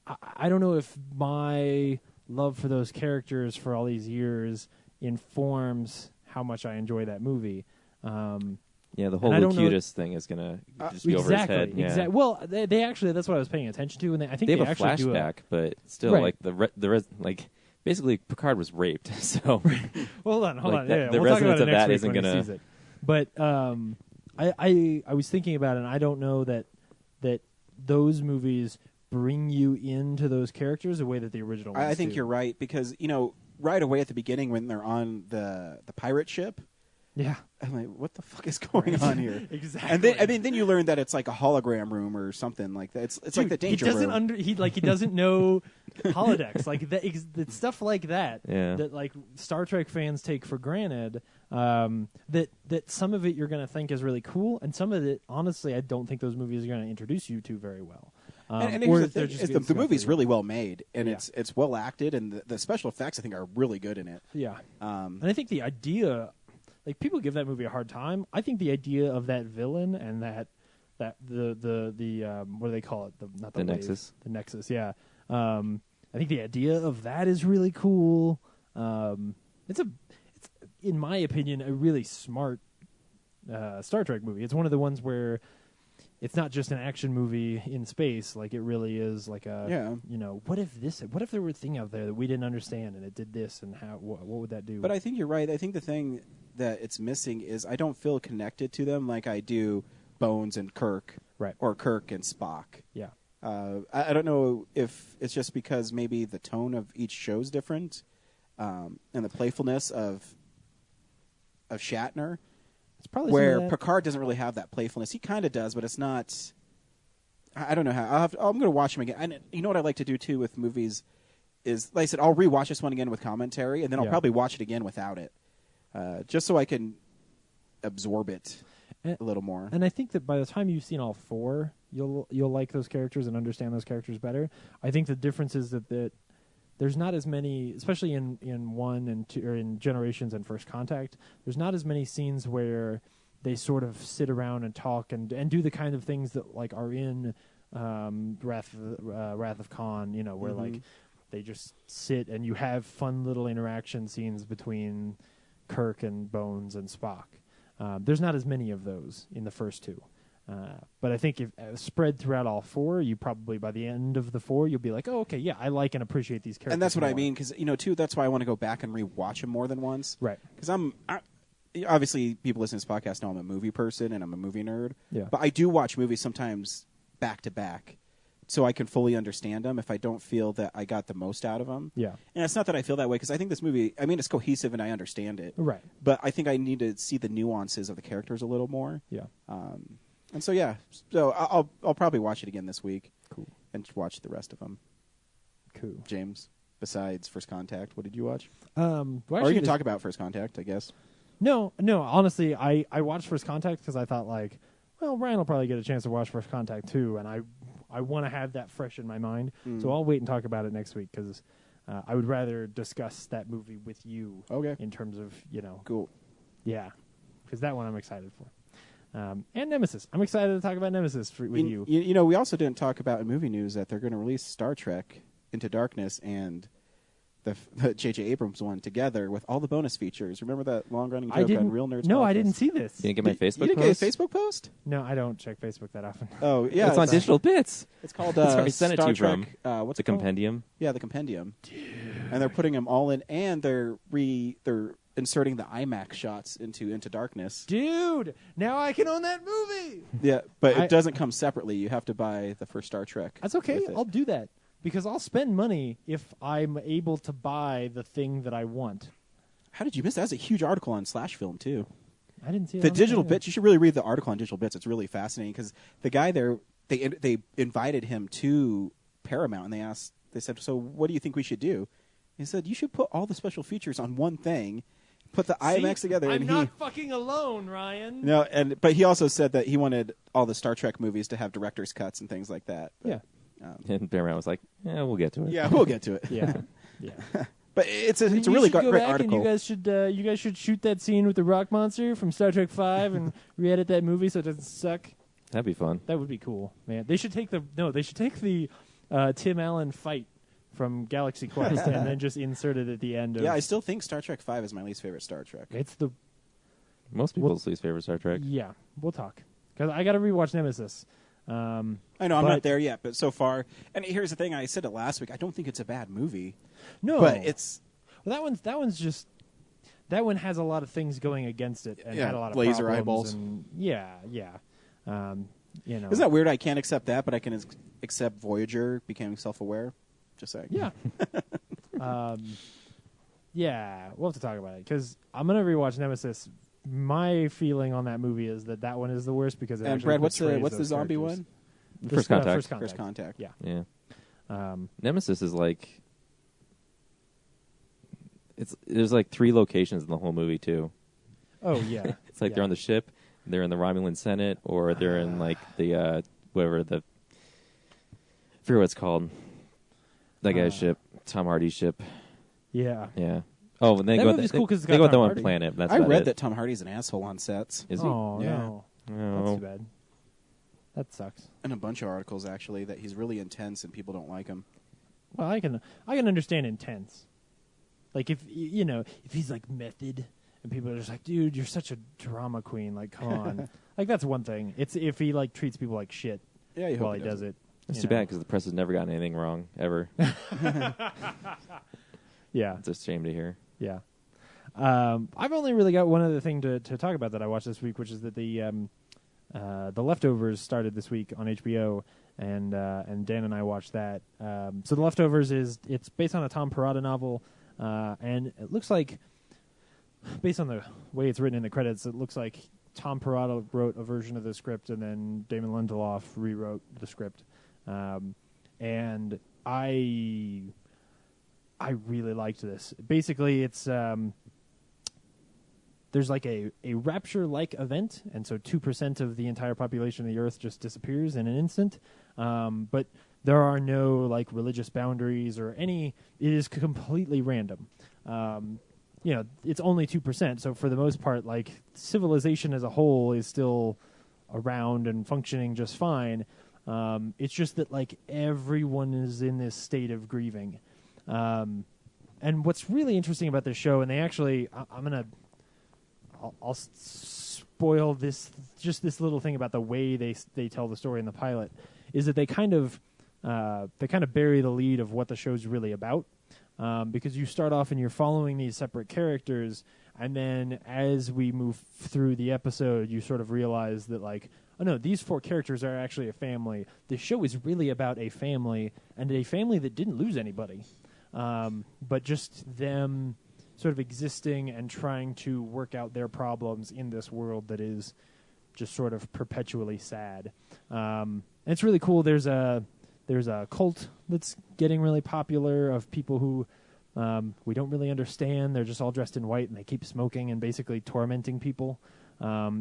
I don't know if my love for those characters for all these years informs how much I enjoy that movie. yeah, the whole And I don't know- Locutus thing is gonna just be over his head. Yeah. Exactly. Well, they actually, that's what I was paying attention to, and I think They have a actually do flashback, but still, Right. like like basically Picard was raped. So Well, hold on. Like, Yeah, the we'll talk about resonance it of next that week isn't when he gonna- sees it. But I was thinking about it, and I don't know that those movies bring you into those characters the way that the original ones I think do. you're right because right away at the beginning when they're on the pirate ship, Yeah. I'm like, what the fuck is going on here? Exactly. And then you learn that it's like a hologram room or something like that. It's like the danger he doesn't room. he doesn't know holodecks, like that, stuff like that. Yeah. That like Star Trek fans take for granted. That some of it you're going to think is really cool, and some of it, honestly, I don't think those movies are going to introduce you to very well. And or here's the they're thing, just is getting the movie's stuff really well made, and Yeah. it's well acted, and the special effects I think are really good in it. Yeah. Um, And I think the idea, like people give that movie a hard time. I think the idea of that villain and that the what do they call it? Not the The wave. Nexus. The Nexus, yeah. I think the idea of that is really cool. It's in my opinion a really smart Star Trek movie. It's one of the ones where it's not just an action movie in space. Like it really is like a what if there were a thing out there that we didn't understand and it did this, and how what would that do? But I think you're right. I think the thing that it's missing is I don't feel connected to them like I do Bones and Kirk, Right. or Kirk and Spock. Yeah. I don't know if it's just because maybe the tone of each show's different, and the playfulness of Shatner, It's probably some where of that. Picard doesn't really have that playfulness. He kind of does, but it's not. I don't know how. I'm going to watch him again. And you know what I like to do too with movies is, like I said, I'll rewatch this one again with commentary, and then I'll Yeah. probably watch it again without it, just so I can absorb it And- a little more. And I think that by the time you've seen all 4, you'll like those characters and understand those characters better. I think the difference is that there's not as many, especially in 1 and 2, or in Generations and First Contact, there's not as many scenes where they sort of sit around and talk and do the kind of things that like are in Wrath of Khan, where like they just sit and you have fun little interaction scenes between Kirk and Bones and Spock. There's not as many of those in the first 2. But I think if spread throughout all 4, you probably by the end of the 4, you'll be like, oh, okay, yeah, I like and appreciate these characters. And that's what I more. mean, because too. That's why I want to go back and rewatch them more than once. Right. Because obviously people listening to this podcast know I'm a movie person and I'm a movie nerd. Yeah. But I do watch movies sometimes back to back, so I can fully understand them if I don't feel that I got the most out of them. Yeah. And it's not that I feel that way because I think this movie, it's cohesive and I understand it. Right. But I think I need to see the nuances of the characters a little more. Yeah. And so yeah, so I'll probably watch it again this week. Cool. And watch the rest of them. Cool. James, besides First Contact, what did you watch? Well, Or actually, you can talk about First Contact, I guess. No. Honestly, I watched First Contact because I thought like, well, Ryan will probably get a chance to watch First Contact too, and I want to have that fresh in my mind. So I'll wait and talk about it next week because I would rather discuss that movie with you. Okay. In terms of Cool. yeah, because that one I'm excited for. And Nemesis. I'm excited to talk about Nemesis with you. We also didn't talk about in movie news that they're going to release Star Trek Into Darkness and the J.J. Abrams one together with all the bonus features. Remember that long-running joke on Real Nerds? No, Podcast? I didn't see this. You didn't get my Facebook You didn't post? get a Facebook post? No, I don't check Facebook that often. Oh, yeah. it's on Digital Bits. It's called That's where I sent it Star to you Trek. from. What's The it called? compendium. Yeah, the compendium. And they're putting them all in, and they're inserting the IMAX shots into Darkness. Dude, now I can own that movie. Yeah, but it doesn't come separately. You have to buy the first Star Trek. That's okay. with it. I'll do that because I'll spend money if I'm able to buy the thing that I want. How did you miss that? That's a huge article on Slash Film too. I didn't see The it on Digital there. Bits. You should really read the article on Digital Bits. It's really fascinating because the guy there, they invited him to Paramount and they said, so what do you think we should do? He said, you should put all the special features on one thing, put the IMAX together. I'm and not fucking alone, Ryan. No, but he also said that he wanted all the Star Trek movies to have director's cuts and things like that. But, Yeah. And Paramount was like, "Yeah, we'll get to it." Yeah, we'll get to it. Yeah. Yeah. But it's a You really should go great back article. And you guys should shoot that scene with the rock monster from Star Trek V and re-edit that movie so it doesn't suck. That'd be fun. That would be cool, man. They should take the Tim Allen fight from Galaxy Quest and then just insert it at the end. Yeah, I still think Star Trek V is my least favorite Star Trek. It's the Most people's least favorite Star Trek. yeah. We'll talk because I got to rewatch Nemesis. I know I'm But- not there yet, but so far, and here's the thing: I said it last week. I don't think it's a bad movie, No, but it's well, that one has a lot of things going against it and Yeah, had a lot of laser problems eyeballs. And yeah. You know, isn't that weird? I can't accept that, but I can accept Voyager becoming self-aware. Just saying. Yeah. Yeah, we'll have to talk about it because I'm gonna rewatch Nemesis. My feeling on that movie is that one is the worst because it And actually Brad, what's the portrays those zombie characters. one? First Contact. First Contact. First Contact. Yeah. Yeah. Nemesis is like there's like 3 locations in the whole movie too. Oh yeah. It's like Yeah. they're on the ship, they're in the Romulan Senate, or they're in like the whatever the I forget what it's called. That guy's ship, Tom Hardy's ship. Yeah. Yeah. Oh, and they That go. movie's They, cool 'cause it's they got go Tom to one Hardy. planet. That's I about read it. that Tom Hardy's an asshole on sets, Is he? Oh Yeah. no. That's No. too bad. That sucks. and a bunch of articles actually that he's really intense and people don't like him. Well, I can understand intense. Like if if he's like method and people are just like, dude, you're such a drama queen. Like, come on. Like that's one thing. It's if he like treats people like shit Yeah, you hope while he does it. It's you too know. bad because the press has never gotten anything wrong ever. Yeah. It's a shame to hear. Yeah. I've only really got one other thing to talk about that I watched this week, which is that the Leftovers started this week on HBO, and Dan and I watched that. So The Leftovers it's based on a Tom Perrotta novel, and it looks like, based on the way it's written in the credits, it looks like Tom Perrotta wrote a version of the script, and then Damon Lindelof rewrote the script. And I really liked this. Basically, it's there's like a rapture-like event, and so 2% of the entire population of the Earth just disappears in an instant. But there are no like religious boundaries or any. It is completely random. It's only 2%, so for the most part, like civilization as a whole is still around and functioning just fine. It's just that like everyone is in this state of grieving. And what's really interesting about this show, and they actually, I'll spoil this little thing about the way they tell the story in the pilot, is that they kind of bury the lead of what the show's really about, because you start off and you're following these separate characters, and then as we move through the episode, you sort of realize that like, oh no, these 4 characters are actually a family. The show is really about a family, and a family that didn't lose anybody. But just them sort of existing and trying to work out their problems in this world that is just sort of perpetually sad. And it's really cool. There's a cult that's getting really popular of people who we don't really understand. They're just all dressed in white and they keep smoking and basically tormenting people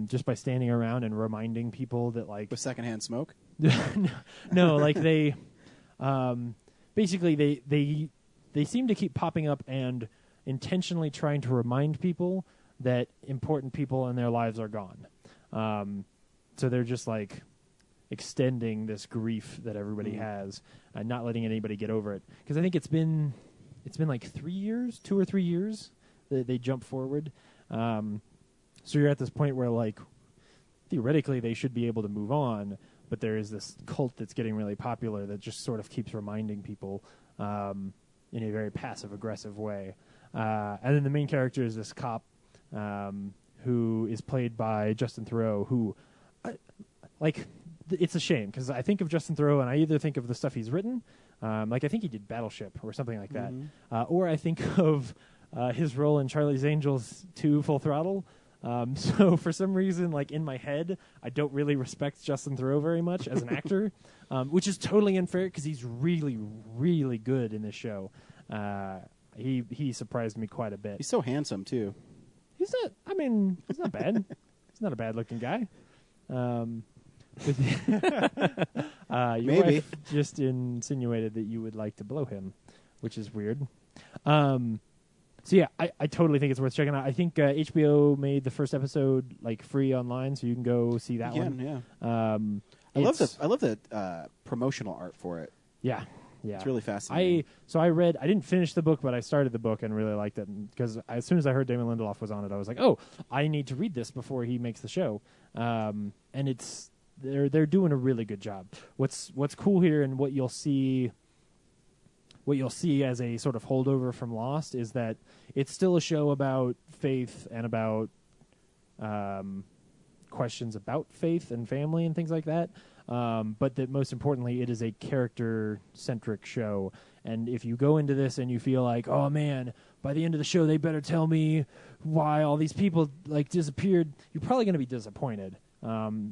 just by standing around and reminding people that like With secondhand smoke. no, like they basically they seem to keep popping up and intentionally trying to remind people that important people in their lives are gone. So they're just like extending this grief that everybody has and not letting anybody get over it. Because I think it's been like 3 years, 2 or 3 years that they jump forward. So you're at this point where like theoretically they should be able to move on, but there is this cult that's getting really popular that just sort of keeps reminding people in a very passive-aggressive way. And then the main character is this cop who is played by Justin Theroux, who, it's a shame because I think of Justin Theroux and I either think of the stuff he's written, I think he did Battleship or something like that, or I think of his role in Charlie's Angels 2 Full Throttle. So for some reason, in my head, I don't really respect Justin Theroux very much as an actor, which is totally unfair because he's really, really good in this show. He surprised me quite a bit. He's so handsome too. He's not bad. He's not a bad-looking guy. Your Maybe. wife just insinuated that you would like to blow him, which is weird. So yeah, I totally think it's worth checking out. I think HBO made the first episode free online, so you can go see that one. Yeah. I love the promotional art for it. Yeah. It's really fascinating. I didn't finish the book, but I started the book and really liked it because as soon as I heard Damon Lindelof was on it, I was like, oh, I need to read this before he makes the show. And they're doing a really good job. What's cool here and what you'll see as a sort of holdover from Lost is that it's still a show about faith and about questions about faith and family and things like that. But that most importantly, it is a character-centric show. And if you go into this and you feel like, oh man, by the end of the show they better tell me why all these people disappeared, you're probably going to be disappointed.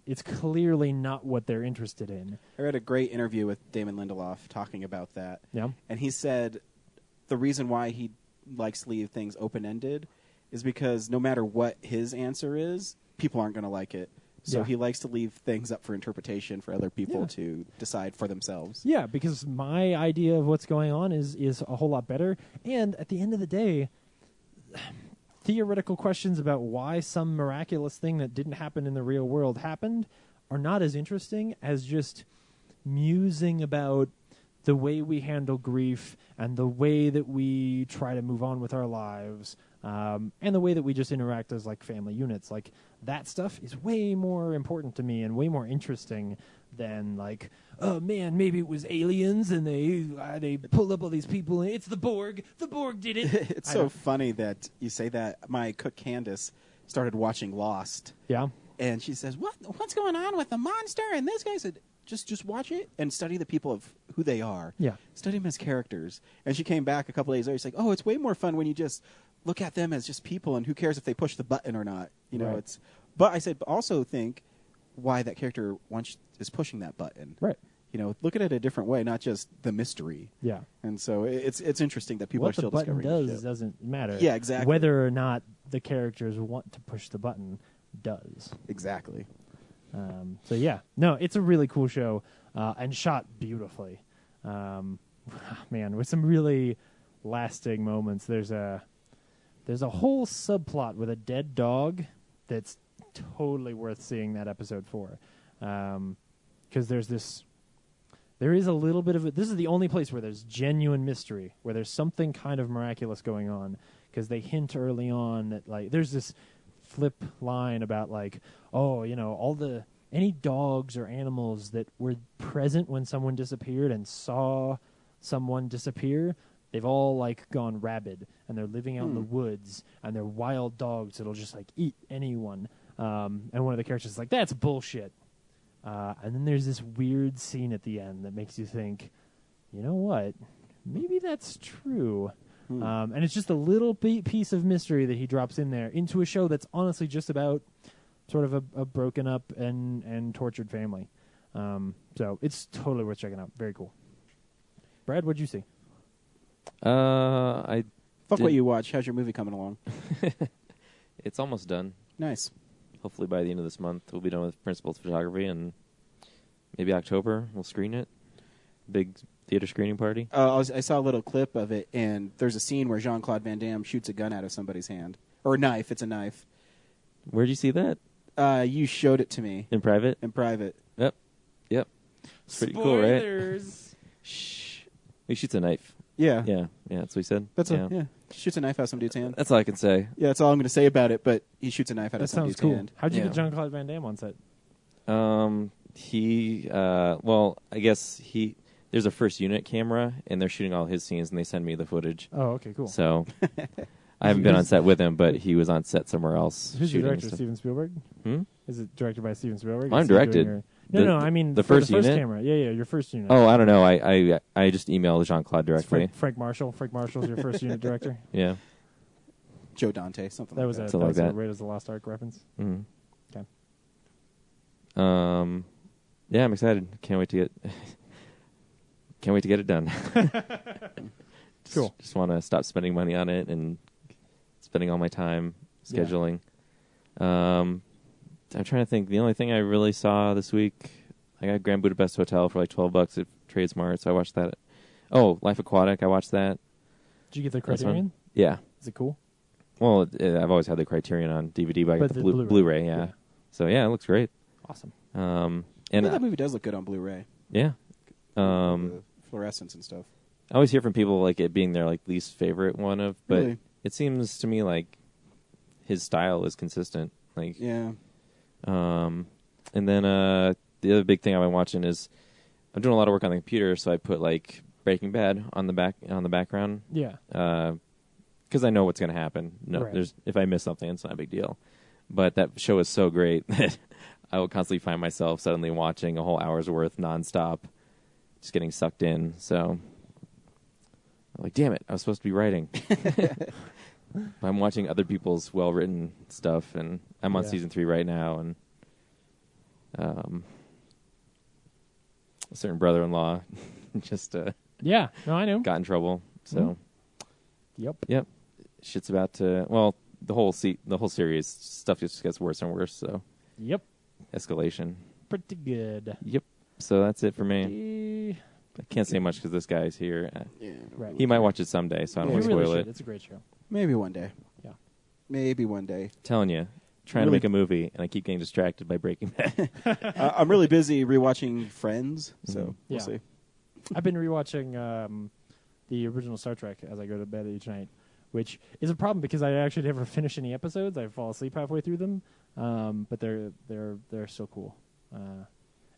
It's clearly not what they're interested in. I read a great interview with Damon Lindelof talking about that. Yeah. And he said the reason why he likes to leave things open-ended is because no matter what his answer is, people aren't going to like it. So he likes to leave things up for interpretation for other people to decide for themselves. Yeah, because my idea of what's going on is a whole lot better. And at the end of the day, theoretical questions about why some miraculous thing that didn't happen in the real world happened are not as interesting as just musing about the way we handle grief and the way that we try to move on with our lives, and the way that we just interact as family units. That stuff is way more important to me and way more interesting than oh man, maybe it was aliens and they pulled up all these people and it's the Borg. The Borg did it. It's so funny that you say that. My cook Candace started watching Lost. Yeah. And she says, "What's going on with the monster?" And this guy said, Just watch it and study the people of who they are. Yeah. Study them as characters." And she came back a couple days later. She's like, "Oh, it's way more fun when you just look at them as just people, and who cares if they push the button or not?" You know, Right. But I said, but also think why that character is pushing that button. Right. You know, look at it a different way, not just the mystery. Yeah. And so it's interesting that people are what still the button discovering does shit. doesn't matter. Yeah, exactly. Whether or not the characters want to push the button does. Exactly. So yeah, no, it's a really cool show and shot beautifully. Man, with some really lasting moments. There's a whole subplot with a dead dog that's totally worth seeing that episode for, because there is a little bit of it. This is the only place where there's genuine mystery, where there's something kind of miraculous going on, because they hint early on that there's this flip line about any dogs or animals that were present when someone disappeared and saw someone disappear, they've all gone rabid and they're living out in the woods and they're wild dogs that'll just eat anyone. And one of the characters is like, "That's bullshit." And then there's this weird scene at the end that makes you think, you know what? Maybe that's true. And it's just a little piece of mystery that he drops in there into a show that's honestly just about sort of a broken up and tortured family. So it's totally worth checking out. Very cool. Brad, what'd you see? I Fuck did- what you watch. How's your movie coming along? It's almost done. Nice. Hopefully by the end of this month, we'll be done with principal photography, and maybe October we'll screen it. Big theater screening party. I saw a little clip of it, and there's a scene where Jean-Claude Van Damme shoots a gun out of somebody's hand. Or a knife. It's a knife. Where'd you see that? You showed it to me. In private? In private. Yep. It's pretty cool, right? Spoilers. Shh. He shoots a knife. Yeah. Yeah, that's what he said. That's yeah. yeah. Shoots a knife out of some dude's hand. That's all I can say. Yeah, that's all I'm going to say about it, but he shoots a knife out That of some sounds dude's cool. hand. How'd you Yeah. get Jean-Claude Van Damme on set? He, well, I guess there's a first unit camera, and they're shooting all his scenes, and they send me the footage. Oh, okay, cool. So I haven't been on set with him, but he was on set somewhere else. Who's the shooting director? stuff. Steven Spielberg? Hmm? Is it directed by Steven Spielberg? I'm Is he doing directed. No, I mean the for first the first unit? camera. Yeah, your first unit. Oh, I don't know. I just emailed Jean-Claude It's directly. Frank Marshall. Frank Marshall's your first unit director. Yeah. Joe Dante, something That like was that. a Something like that. Raiders of the Lost Ark reference. Mm-hmm. Okay. Yeah, I'm excited. Can't wait to get it done. Cool. Just want to stop spending money on it and spending all my time scheduling. I'm trying to think. The only thing I really saw this week, I got Grand Budapest Hotel for like $12 at TradeSmart, so I watched that. Oh, Life Aquatic, I watched that. Did you get the That's fun. Criterion? Yeah. Is it cool? Well, I've always had the Criterion on DVD, but I got But the the Blu-ray. Blu-ray. Yeah. So yeah, it looks great. Awesome. And Yeah, that movie does look good on Blu-ray. yeah. The fluorescence and stuff. I always hear from people like it being their like least favorite one of, but Really? it seems to me like his style is consistent. Like, Yeah. and then the other big thing I've been watching is I'm doing a lot of work on the computer, so I put like Breaking Bad on the background, Yeah. because I know what's going to happen. No, Right. if I miss something, it's not a big deal. But that show is so great that I will constantly find myself suddenly watching a whole hour's worth nonstop, just getting sucked in. So I'm like, damn it, I was supposed to be writing. But I'm watching other people's well-written stuff, and I'm on Yeah. season 3 right now, and a certain brother-in-law just Yeah. No, I know. got in trouble. So, Yep. yep, shit's about to. Well, the whole series stuff just gets worse and worse. So, Yep. escalation. Pretty good. Yep. So that's it for me. I can't say much because this guy's here. Yeah. Right. He might watch it someday, so I don't You want to really spoil should. it. It's a great show. Maybe one day. Yeah. Maybe one day. Telling you, trying to Really- make a movie, and I keep getting distracted by Breaking Bad. I'm really busy rewatching Friends, so Mhm. we'll Yeah. see. I've been rewatching the original Star Trek as I go to bed each night, which is a problem because I actually never finish any episodes. I fall asleep halfway through them, but they're still cool.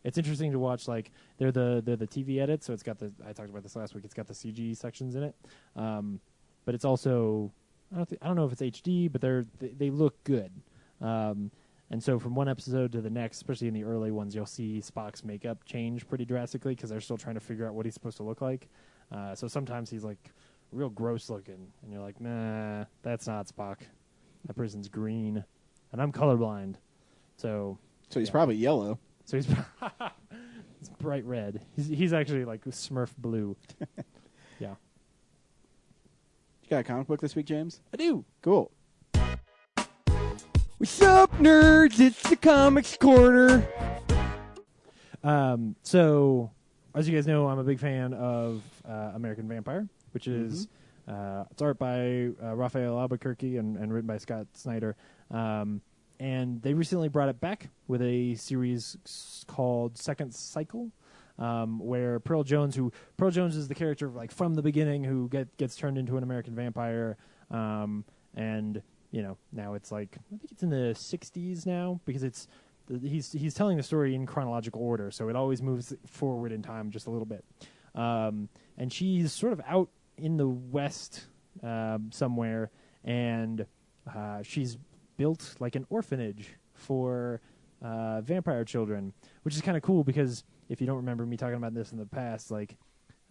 It's interesting to watch. Like they're the TV edits, so it's got I talked about this last week. It's got the CG sections in it, but it's also I don't know if it's HD, but they look good. And so from one episode to the next, especially in the early ones, you'll see Spock's makeup change pretty drastically because they're still trying to figure out what he's supposed to look like. So sometimes he's like real gross looking, and you're like, nah, that's not Spock. That person's green, and I'm colorblind. So he's yeah. probably yellow. So he's it's bright red. He's actually like Smurf blue. Yeah, You got a comic book this week, James? I do. Cool. What's up, nerds? It's the Comics Corner. So, as you guys know, I'm a big fan of American Vampire, which is it's art by Raphael Albuquerque and written by Scott Snyder. And they recently brought it back with a series called Second Cycle, where Pearl Jones is the character like from the beginning who gets turned into an American vampire, and now it's like I think it's in the 60s now because he's telling the story in chronological order, so it always moves forward in time just a little bit. And she's sort of out in the West somewhere, and she's built like an orphanage for vampire children, which is kind of cool because if you don't remember me talking about this in the past, like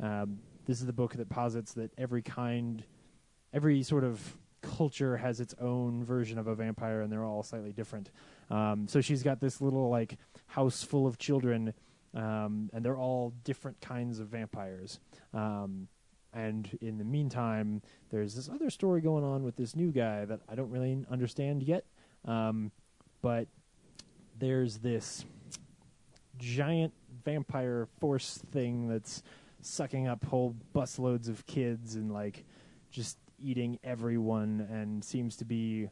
this is the book that posits that every sort of culture has its own version of a vampire, and they're all slightly different. So she's got this little like house full of children, and they're all different kinds of vampires. And in the meantime, there's this other story going on with this new guy that I don't really understand yet. But there's this giant vampire force thing that's sucking up whole busloads of kids and like just eating everyone, and seems to be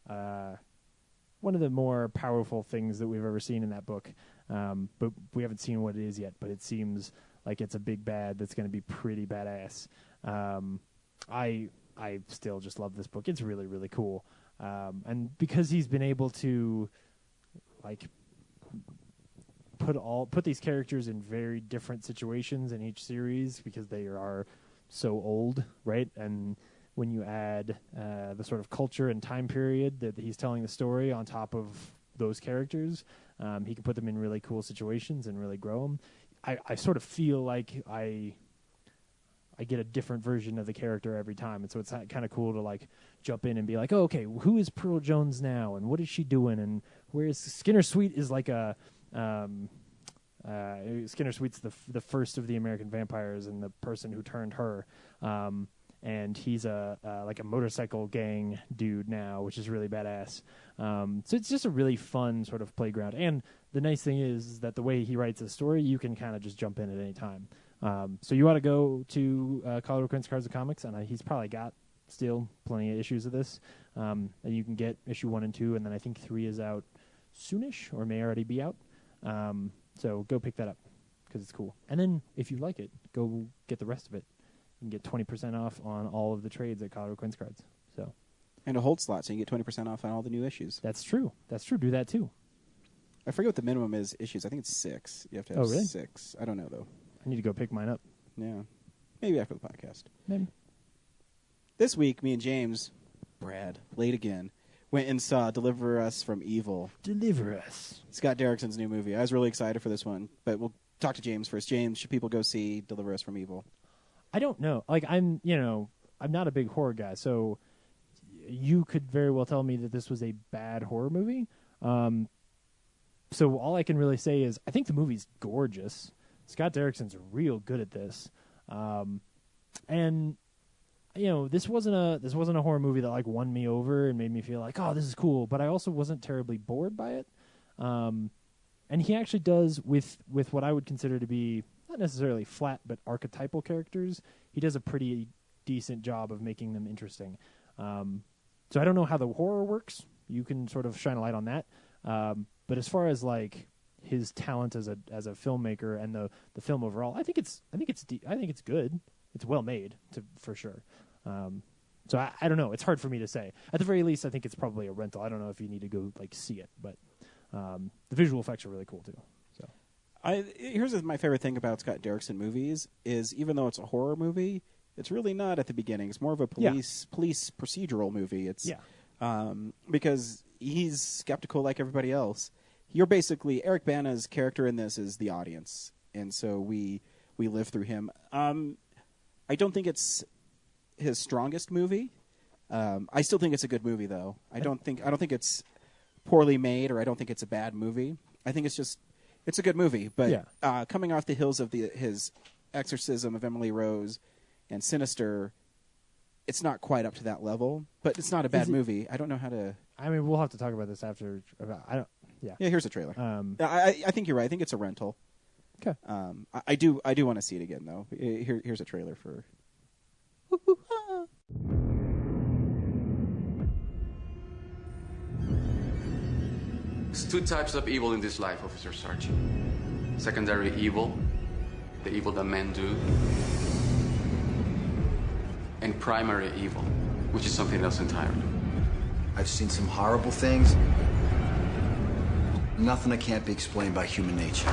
one of the more powerful things that we've ever seen in that book. But we haven't seen what it is yet, but it seems like it's a big bad that's going to be pretty badass. I still just love this book. It's really, really cool. And because he's been able to like put these characters in very different situations in each series because they are so old, right? And when you add the sort of culture and time period that he's telling the story on top of those characters, he can put them in really cool situations and really grow them. I sort of feel like I get a different version of the character every time, and so it's kind of cool to like jump in and be like, oh, okay, who is Pearl Jones now, and what is she doing, and whereas Skinner Sweet is like a Skinner Sweet's the first of the American vampires and the person who turned her, and he's like a motorcycle gang dude now, which is really badass. So it's just a really fun sort of playground, and the nice thing is that the way he writes a story, you can kind of just jump in at any time. So you ought to go to Colorado Quince Cards and Comics, and he's probably got still plenty of issues of this. And you can get issue 1 and 2, and then I think 3 is out soonish, or may already be out. So go pick that up, because it's cool. And then, if you like it, go get the rest of it. You can get 20% off on all of the trades at Colorado Quince Cards. So, And a hold slot, so you get 20% off on all the new issues. that's true. That's true. Do that, too. I forget what the minimum is issues. I think it's 6. You have to have Oh, really? 6. I don't know, though. I need to go pick mine up. Yeah. Maybe after the podcast. Maybe. This week, me and James, Brad, late again, went and saw Deliver Us from Evil. Deliver us. Scott Derrickson's new movie. I was really excited for this one, but we'll talk to James first. James, should people go see Deliver Us from Evil? I don't know. Like, I'm not a big horror guy, so you could very well tell me that this was a bad horror movie. So all I can really say is I think the movie's gorgeous. Scott Derrickson's real good at this. And this wasn't a horror movie that like won me over and made me feel like, oh, this is cool, but I also wasn't terribly bored by it. And he actually does with what I would consider to be not necessarily flat but archetypal characters, he does a pretty decent job of making them interesting. So I don't know how the horror works. You can sort of shine a light on that. But as far as like his talent as a filmmaker and the film overall, I think it's good. It's well made, for sure. So I don't know. It's hard for me to say. At the very least, I think it's probably a rental. I don't know if you need to go like see it, but the visual effects are really cool too. So here's my favorite thing about Scott Derrickson movies is even though it's a horror movie, it's really not at the beginning. It's more of a police procedural movie. It's because he's skeptical like everybody else. You're basically Eric Bana's character in this is the audience, and so we live through him. I don't think it's his strongest movie. I still think it's a good movie, though. I don't think it's poorly made, or I don't think it's a bad movie. I think it's a good movie. But coming off the heels of his Exorcism of Emily Rose and Sinister, it's not quite up to that level. But it's not a bad movie. I don't know how to. I mean, we'll have to talk about this after. Yeah, here's a trailer. I think you're right. I think it's a rental. Okay. I do want to see it again, though. Here's a trailer for. There's 2 types of evil in this life, Officer Sargent. Secondary evil, the evil that men do, and primary evil, which is something else entirely. I've seen some horrible things. Nothing that can't be explained by human nature.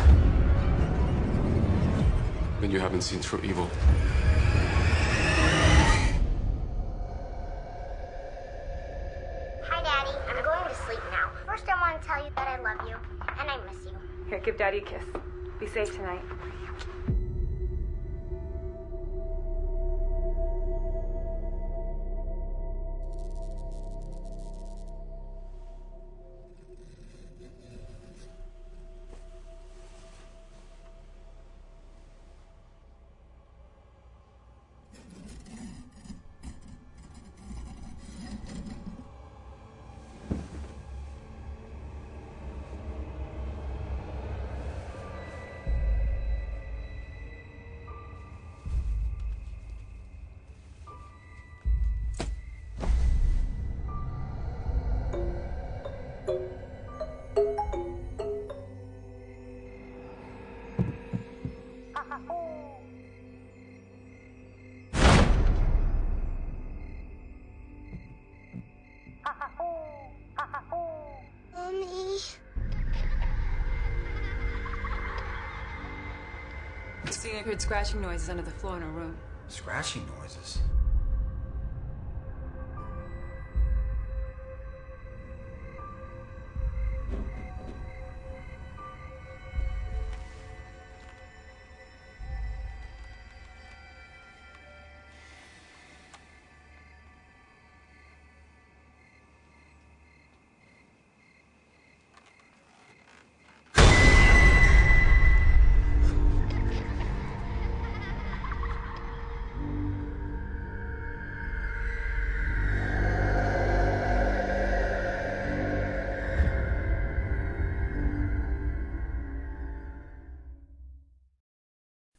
Then you haven't seen true evil. Hi, Daddy. I'm going to sleep now. First, I want to tell you that I love you, and I miss you. Here, give Daddy a kiss. Be safe tonight. Christina heard scratching noises under the floor in her room. Scratching noises?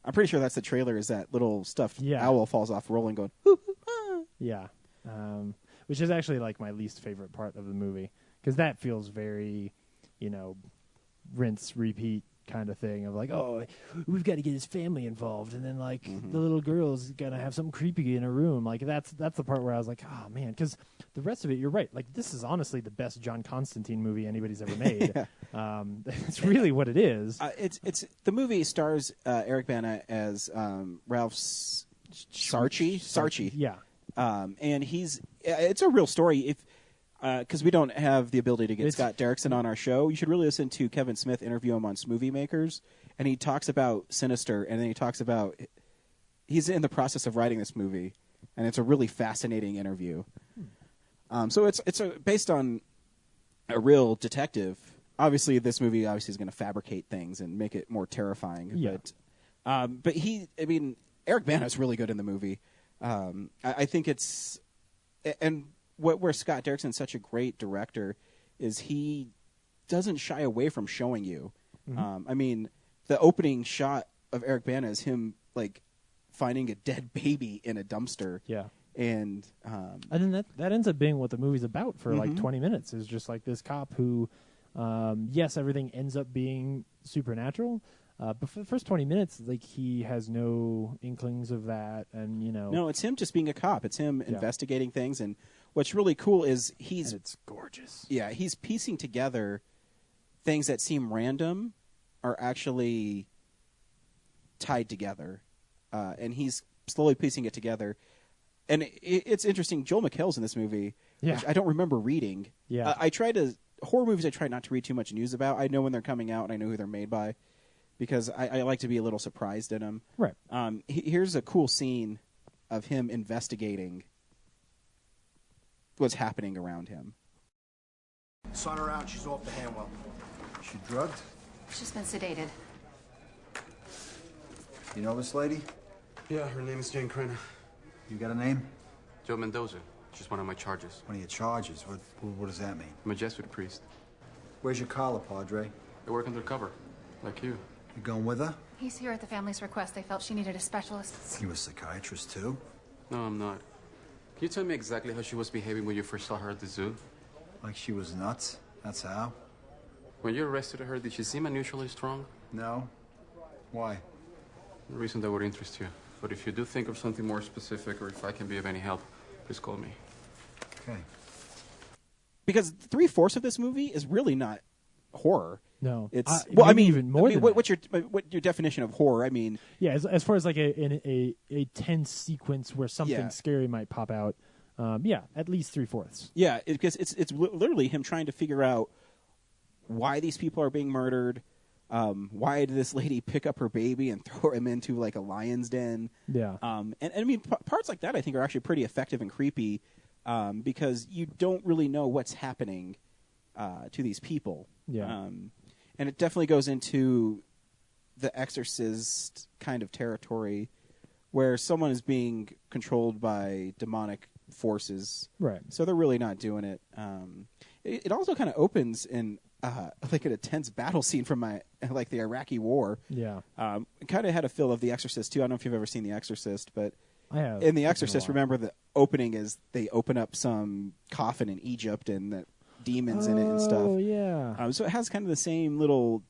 I'm pretty sure that's the trailer. Is that little stuffed Yeah. owl falls off rolling, going, "Hoo, hoo, ah." Yeah, which is actually like my least favorite part of the movie because that feels very, rinse repeat kind of thing of like, oh, we've got to get his family involved, and then like the little girl's gonna have something creepy in her room. Like that's the part where I was like, oh man, because the rest of it, you're right. Like this is honestly the best John Constantine movie anybody's ever made. It's really what it is. It's the movie stars Eric Bana as Ralph Sarchi. Yeah. And it's a real story. If because we don't have the ability to get Scott Derrickson on our show, you should really listen to Kevin Smith interview him on Smoothie Makers, and he talks about Sinister, and then he talks about he's in the process of writing this movie, and it's a really fascinating interview. So it's based on a real detective. Obviously, this movie is going to fabricate things and make it more terrifying. Yeah. But Eric Bana is really good in the movie. I think it's and where Scott Derrickson's such a great director is he doesn't shy away from showing you. The opening shot of Eric Bana is him like finding a dead baby in a dumpster. Yeah. And then that ends up being what the movie's about for like 20 minutes is just like this cop who, yes, everything ends up being supernatural, but for the first 20 minutes, like he has no inklings of that, and no, it's him just being a cop. It's him investigating things, and what's really cool is it's gorgeous. Yeah, he's piecing together things that seem random are actually tied together, and he's slowly piecing it together. And it's interesting. Joel McHale's in this movie, which I don't remember reading. Yeah, horror movies I try not to read too much news about. I know when they're coming out, and I know who they're made by, because I like to be a little surprised in them. Right. Here's a cool scene of him investigating what's happening around him. Saw her out. She's off the handwell. She drugged? She's been sedated. You know this lady? Yeah, her name is Jane Crenna. You got a name? Joe Mendoza. She's one of my charges. One of your charges? What does that mean? I'm a Jesuit priest. Where's your collar, Padre? I work undercover, like you. You going with her? He's here at the family's request. They felt she needed a specialist. You a psychiatrist, too? No, I'm not. Can you tell me exactly how she was behaving when you first saw her at the zoo? Like she was nuts? That's how? When you arrested her, did she seem unusually strong? No. Why? No reason that would interest you. But if you do think of something more specific, or if I can be of any help, please call me. Okay. Because 3/4 of this movie is really not horror. No, it's even more than what's your definition of horror? I mean, yeah, as far as like a tense sequence where something scary might pop out. At least 3/4. Yeah, because it's literally him trying to figure out why these people are being murdered. Why did this lady pick up her baby and throw him into like a lion's den? Yeah. And I mean, parts like that I think are actually pretty effective and creepy because you don't really know what's happening to these people. Yeah. And it definitely goes into the Exorcist kind of territory where someone is being controlled by demonic forces. Right. So they're really not doing it. It also kind of opens in like a tense battle scene from the Iraqi War. Yeah. It kind of had a feel of The Exorcist too. I don't know if you've ever seen The Exorcist, but I have. In The Exorcist, remember the opening is they open up some coffin in Egypt and the demons in it and stuff. Oh yeah. So it has kind of the same little.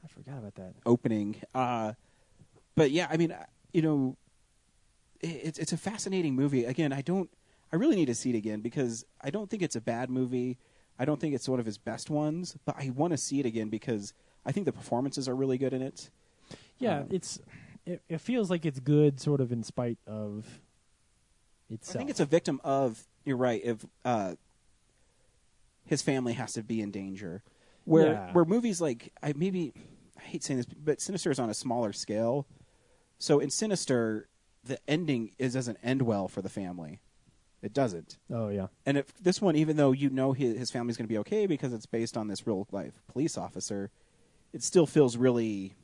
I forgot about that opening. But yeah, I mean, it's a fascinating movie. Again, I really need to see it again because I don't think it's a bad movie. I don't think it's one of his best ones, but I want to see it again because I think the performances are really good in it. Yeah, it's it feels like it's good, sort of in spite of itself. I think it's a victim of. You're right. If his family has to be in danger, where movies like I hate saying this, but Sinister is on a smaller scale. So in Sinister, the ending doesn't end well for the family. It doesn't. Oh, yeah. And this one, even though you know his family's going to be okay because it's based on this real-life police officer, it still feels really...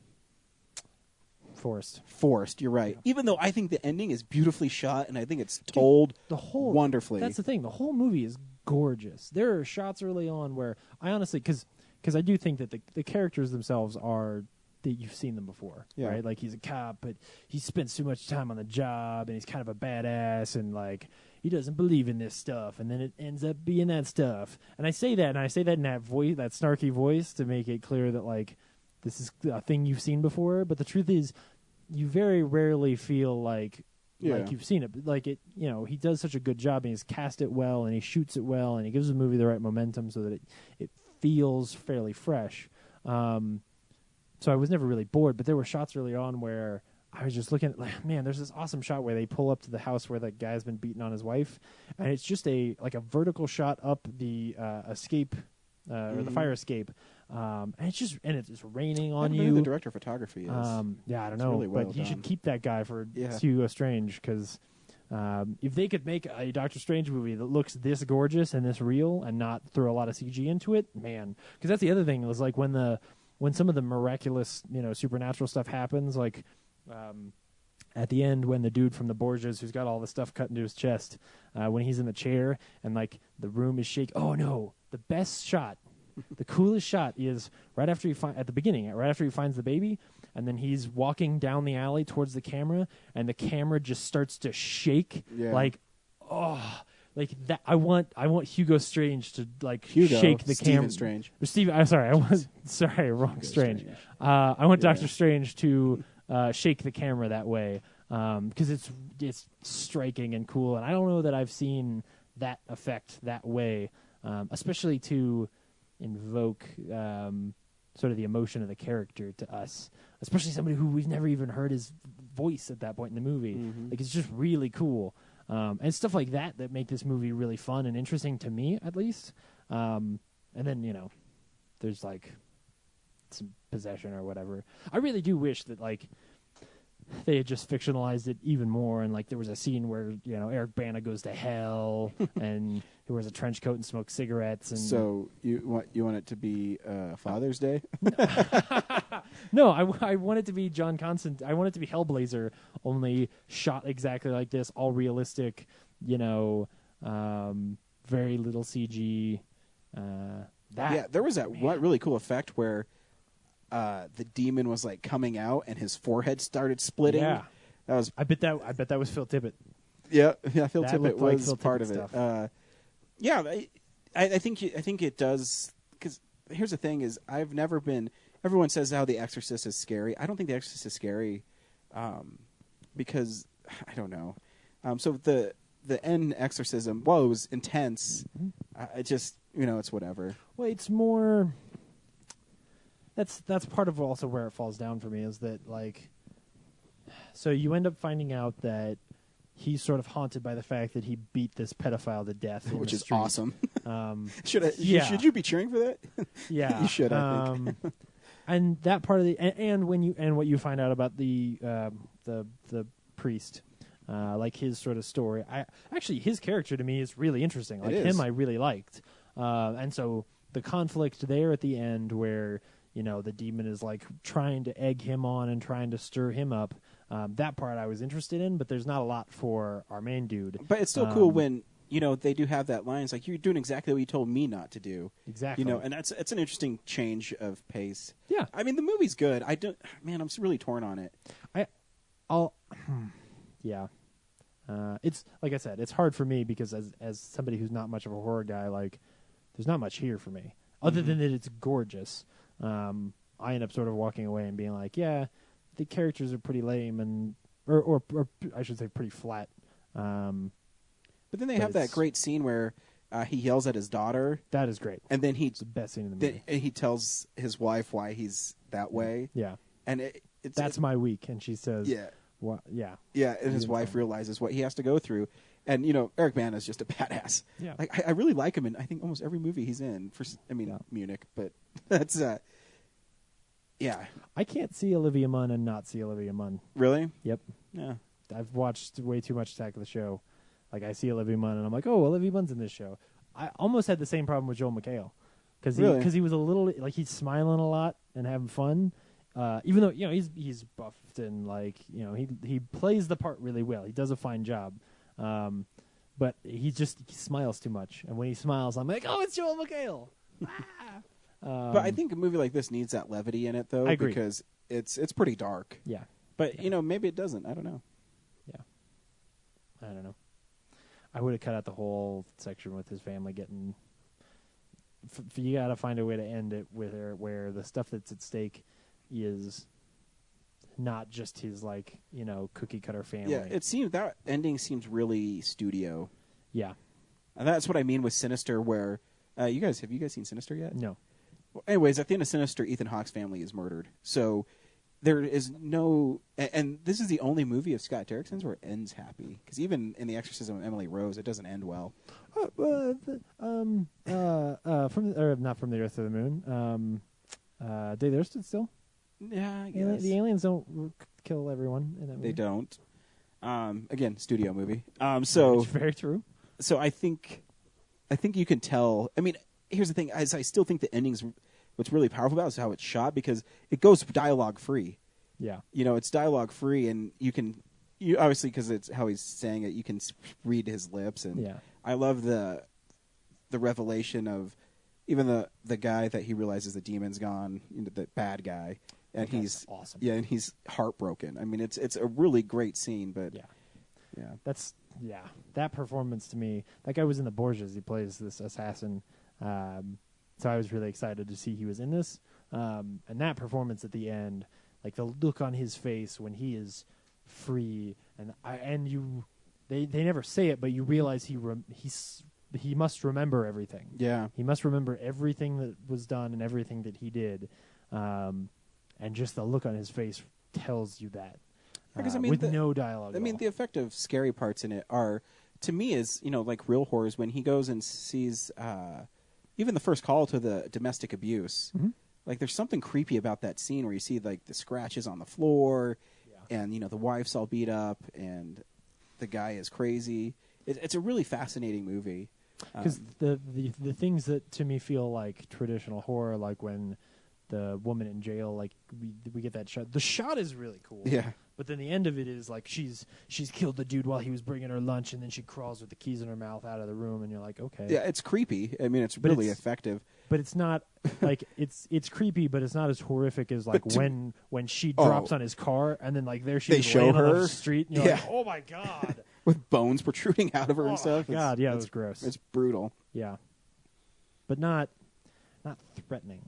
Forced, you're right. Yeah. Even though I think the ending is beautifully shot, and I think it's told wonderfully. That's the thing. The whole movie is gorgeous. There are shots early on where I honestly... Because I do think that the characters themselves are... that you've seen them before, right? Like, he's a cop, but he spends too much time on the job, and he's kind of a badass, and, like, he doesn't believe in this stuff, and then it ends up being that stuff. And I say that in that voice, that snarky voice, to make it clear that, like, this is a thing you've seen before. But the truth is, you very rarely feel like you've seen it. Like, it, he does such a good job, and he's cast it well, and he shoots it well, and he gives the movie the right momentum so that it feels fairly fresh. So I was never really bored, but there were shots early on where I was just looking at, like, man, there's this awesome shot where they pull up to the house where the guy's been beating on his wife, and it's just a vertical shot up the escape or the fire escape, and it's raining on I don't know you. who the director of photography is. I don't know, really well but you done. should keep that guy for Hugo Strange, because if they could make a Doctor Strange movie that looks this gorgeous and this real and not throw a lot of CG into it, man, because that's the other thing, was like when some of the miraculous, supernatural stuff happens, like at the end when the dude from the Borgias, who's got all the stuff cut into his chest, when he's in the chair and, like, the room is shaking. Oh, no. The best shot, the coolest shot is right after at the beginning, right after he finds the baby, and then he's walking down the alley towards the camera, and the camera just starts to shake. Like, oh... Like that, I want Hugo Strange to, like, shake the camera. Strange. I'm sorry, wrong Strange. I want Doctor Strange to shake the camera that way, because it's striking and cool, and I don't know that I've seen that effect that way, especially to invoke sort of the emotion of the character to us, especially somebody who we've never even heard his voice at that point in the movie. Like, it's just really cool. And stuff like that make this movie really fun and interesting to me, at least. And then, there's, like, some possession or whatever. I really do wish that, like, they had just fictionalized it even more, and, like, there was a scene where, Eric Bana goes to hell and he wears a trench coat and smokes cigarettes. And so you want it to be Father's Day? No, I want it to be John Constantine. I want it to be Hellblazer, only shot exactly like this, all realistic, very little CG. There was that one really cool effect where the demon was, like, coming out and his forehead started splitting. Yeah, that was. I bet that was Phil Tippett. Yeah, Phil Tippett was part of it. I think it does, because here's the thing: is I've never been. Everyone says how The Exorcist is scary. I don't think The Exorcist is scary, because I don't know. So the end exorcism, while it was intense, it just it's whatever. Well, it's more. That's part of also where it falls down for me, is that, like, so you end up finding out that he's sort of haunted by the fact that he beat this pedophile to death, which is street. Awesome. Should you be cheering for that? Yeah, you should. I think. And that part of and what you find out about the priest, like his sort of story. His character to me is really interesting. Like him, I really liked, and so the conflict there at the end where the demon is, like, trying to egg him on and trying to stir him up. That part I was interested in, but there's not a lot for our main dude. But it's still cool when they do have that line. It's like, you're doing exactly what you told me not to do. Exactly. And it's an interesting change of pace. Yeah. I mean, the movie's good. I'm really torn on it. Yeah. It's like I said, it's hard for me because as somebody who's not much of a horror guy, like, there's not much here for me other than that it's gorgeous. I end up sort of walking away and being like, yeah, the characters are pretty lame and or I should say pretty flat. But then they have that great scene where he yells at his daughter. That is great. And then it's the best scene in the movie. And he tells his wife why he's that way. Yeah. And that's my week. And she says, Yeah. What? Yeah. Yeah, and his wife realizes what he has to go through. And, Eric Bana is just a badass. Yeah. Like, I really like him in, I think, almost every movie he's in. Munich, but that's, yeah. I can't see Olivia Munn and not see Olivia Munn. Really? Yep. Yeah. I've watched way too much Attack of the Show. Like, I see Olivia Munn, and I'm like, oh, Olivia Munn's in this show. I almost had the same problem with Joel McHale. Because he was a little, like, he's smiling a lot and having fun. Even though, he's buffed and, like, he plays the part really well. He does a fine job. But he smiles too much. And when he smiles, I'm like, oh, it's Joel McHale. But I think a movie like this needs that levity in it, though. I agree. Because it's pretty dark. Yeah. But, maybe it doesn't. I don't know. Yeah. I don't know. I would have cut out the whole section with his family getting... you got to find a way to end it where the stuff that's at stake is not just his, like, cookie-cutter family. Yeah, that ending seems really studio. Yeah. And that's what I mean with Sinister, where... have you guys seen Sinister yet? No. Well, anyways, at the end of Sinister, Ethan Hawke's family is murdered. So there is no... And this is the only movie of Scott Derrickson's where it ends happy. Because even in The Exorcism of Emily Rose, it doesn't end well. Not From the Earth to the Moon. Day There Stood Still? Yeah, I guess. The aliens don't kill everyone in that movie. They don't. Again, studio movie. So very true. So I think you can tell. I mean, here's the thing: I still think the ending's what's really powerful about it is how it's shot, because it goes dialogue free. Yeah, it's dialogue free, and you obviously, because it's how he's saying it, you can read his lips, and yeah. I love the revelation of even the guy that he realizes the demon's gone, the bad guy. And he's awesome. Yeah, and he's heartbroken. I mean, it's a really great scene, but yeah, that performance to me. That guy was in The Borgias. He plays this assassin, so I was really excited to see he was in this. And that performance at the end, like the look on his face when he is free, they never say it, but you realize he must remember everything. Yeah, he must remember everything that was done and everything that he did. And just the look on his face tells you that. Because with no dialogue. I mean, the effective scary parts in it are, to me, is like real horrors when he goes and sees even the first call to the domestic abuse. Mm-hmm. Like, there's something creepy about that scene where you see like the scratches on the floor, and the wife's all beat up, and the guy is crazy. It's a really fascinating movie. Because the things that to me feel like traditional horror, like when the woman in jail, like we get that shot. The shot is really cool. Yeah. But then the end of it is like she's killed the dude while he was bringing her lunch, and then she crawls with the keys in her mouth out of the room, and you're like, okay. Yeah, it's creepy. I mean, it's really effective. But it's not like it's creepy, but it's not as horrific as like when she drops on his car, and then like there she is laying on the street, and you're like, oh my god, with bones protruding out of her and stuff. Oh god, yeah, it was gross. It's brutal. Yeah, but not threatening.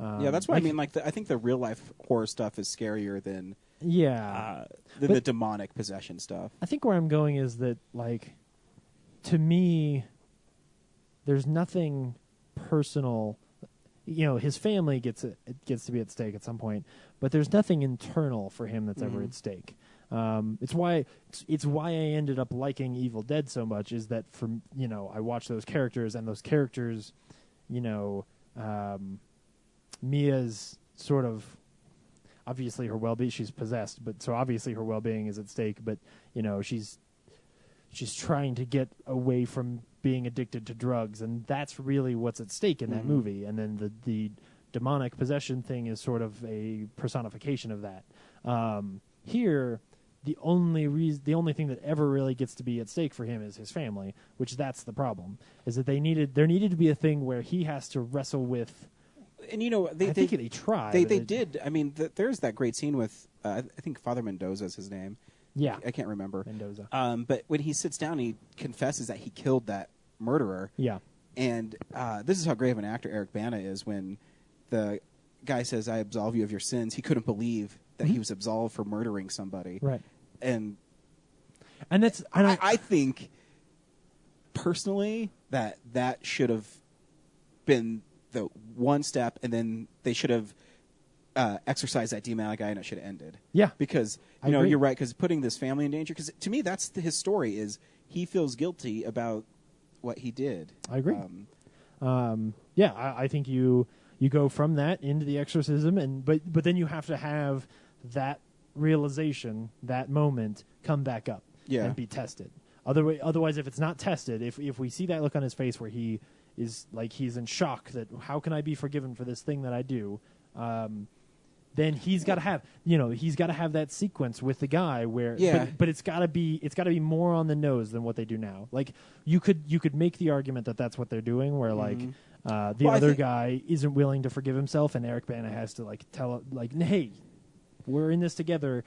Yeah, that's why I mean, like, I think the real life horror stuff is scarier than the demonic possession stuff. I think where I'm going is that, like, to me, there's nothing personal. His family gets to be at stake at some point, but there's nothing internal for him that's ever at stake. It's why I ended up liking Evil Dead so much. Is that I watch those characters, and those characters, Mia's sort of obviously her well-being, she's possessed, but so obviously her well-being is at stake, but she's trying to get away from being addicted to drugs, and that's really what's at stake in that movie. And then the demonic possession thing is sort of a personification of that. Here, the only thing that ever really gets to be at stake for him is his family, which that's the problem. Is that there needed to be a thing where he has to wrestle with. And I think they tried. They did. I mean, there's that great scene with I think Father Mendoza's his name. Yeah, I can't remember Mendoza. But when he sits down, he confesses that he killed that murderer. Yeah, and this is how great of an actor Eric Bana is. When the guy says, "I absolve you of your sins," he couldn't believe that he was absolved for murdering somebody. Right, and that's. I think personally that should have been the one step, and then they should have exercise that demon out of the guy, and it should have ended. Yeah. Because, I agree. you're right, because putting this family in danger, because to me, that's his story, is he feels guilty about what he did. I agree. Yeah, I think you go from that into the exorcism, but then you have to have that realization, that moment, come back up and be tested. Otherwise, if it's not tested, if we see that look on his face where he is like he's in shock that how can I be forgiven for this thing that I do, then he's got to have that sequence with the guy where but it's got to be more on the nose than what they do now. Like you could make the argument that that's what they're doing, where like the other guy isn't willing to forgive himself, and Eric Bana has to like tell like, hey, we're in this together.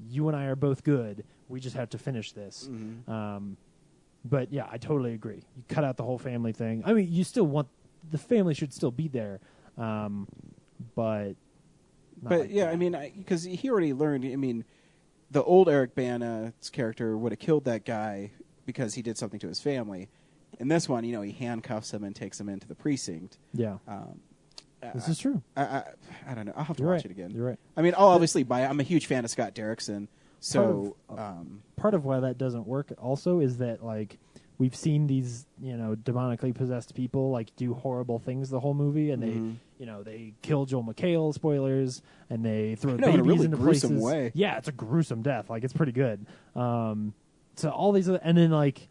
You and I are both good. We just have to finish this. But yeah, I totally agree. You cut out the whole family thing. I mean, you still want the family should still be there, but like yeah, that. I mean, because he already learned. I mean, the old Eric Bana's character would have killed that guy because he did something to his family. In this one, he handcuffs him and takes him into the precinct. Yeah. This is true. I don't know. I'll have to watch it again. You're right. I mean, I'll obviously buy it. I'm a huge fan of Scott Derrickson. So part of why that doesn't work also is that like we've seen these demonically possessed people like do horrible things the whole movie, and they kill Joel McHale, spoilers, and they throw babies in a really into gruesome places. way. Yeah, it's a gruesome death. Like it's pretty good. So all these other, and then like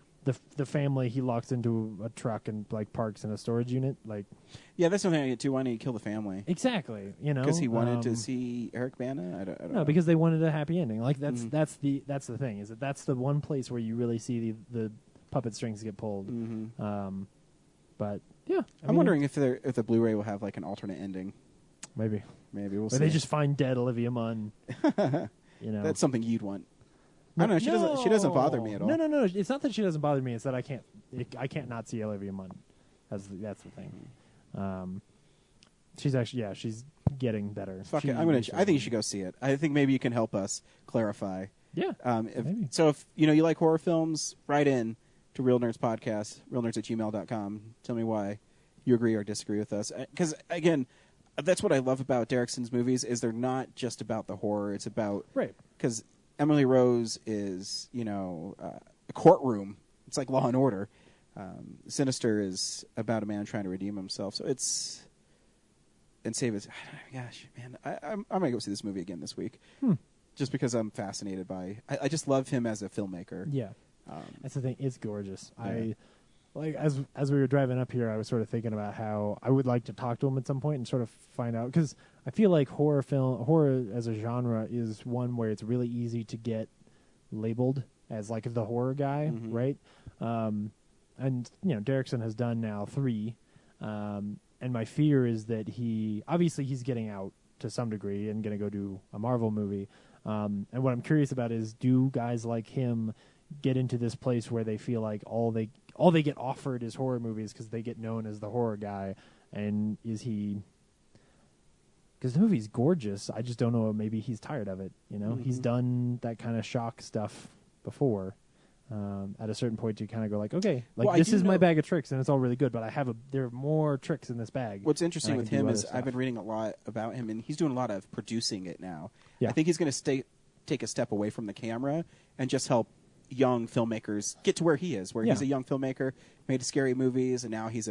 the family he locks into a truck and like parks in a storage unit. Like yeah, that's something I get too. Why did he kill the family? Exactly. Because he wanted to see Eric Bana. I don't know. No, because they wanted a happy ending. Like that's the thing, is that that's the one place where you really see the puppet strings get pulled. But yeah, I'm wondering if the Blu-ray will have like an alternate ending. Maybe we'll see. Or they just find dead Olivia Munn. That's something you'd want. I don't know. She doesn't bother me at all. No. It's not that she doesn't bother me. It's that I can't not see Olivia Munn. That's the thing. She's actually she's getting better. Fuck it. I think you should go see it. I think maybe you can help us clarify. Yeah. Maybe. So if you like horror films, write in to Real Nerds Podcast, realnerds@gmail.com. Tell me why you agree or disagree with us. Because again, that's what I love about Derrickson's movies is they're not just about the horror. It's about because Emily Rose is a courtroom. It's like Law and Order. Sinister is about a man trying to redeem himself. So it's and save his. Gosh, man, I might go see this movie again this week, just because I'm fascinated by. I just love him as a filmmaker. Yeah, that's the thing. It's gorgeous. Yeah. As we were driving up here, I was sort of thinking about how I would like to talk to him at some point and sort of find out, because I feel like horror as a genre is one where it's really easy to get labeled as like the horror guy, right? And Derrickson has done now 3, and my fear is that he's getting out to some degree and going to go do a Marvel movie. And what I'm curious about is, do guys like him get into this place where they feel like all they get offered is horror movies because they get known as the horror guy, and is he? Because the movie's gorgeous, I just don't know. Maybe he's tired of it. He's done that kind of shock stuff before. At a certain point, you kind of go like, okay, this is my bag of tricks, and it's all really good, but there are more tricks in this bag. What's interesting with him is I've been reading a lot about him, and he's doing a lot of producing it now. Yeah. I think he's going to take a step away from the camera and just help young filmmakers get to where he is, where he's a young filmmaker, made scary movies, and now he's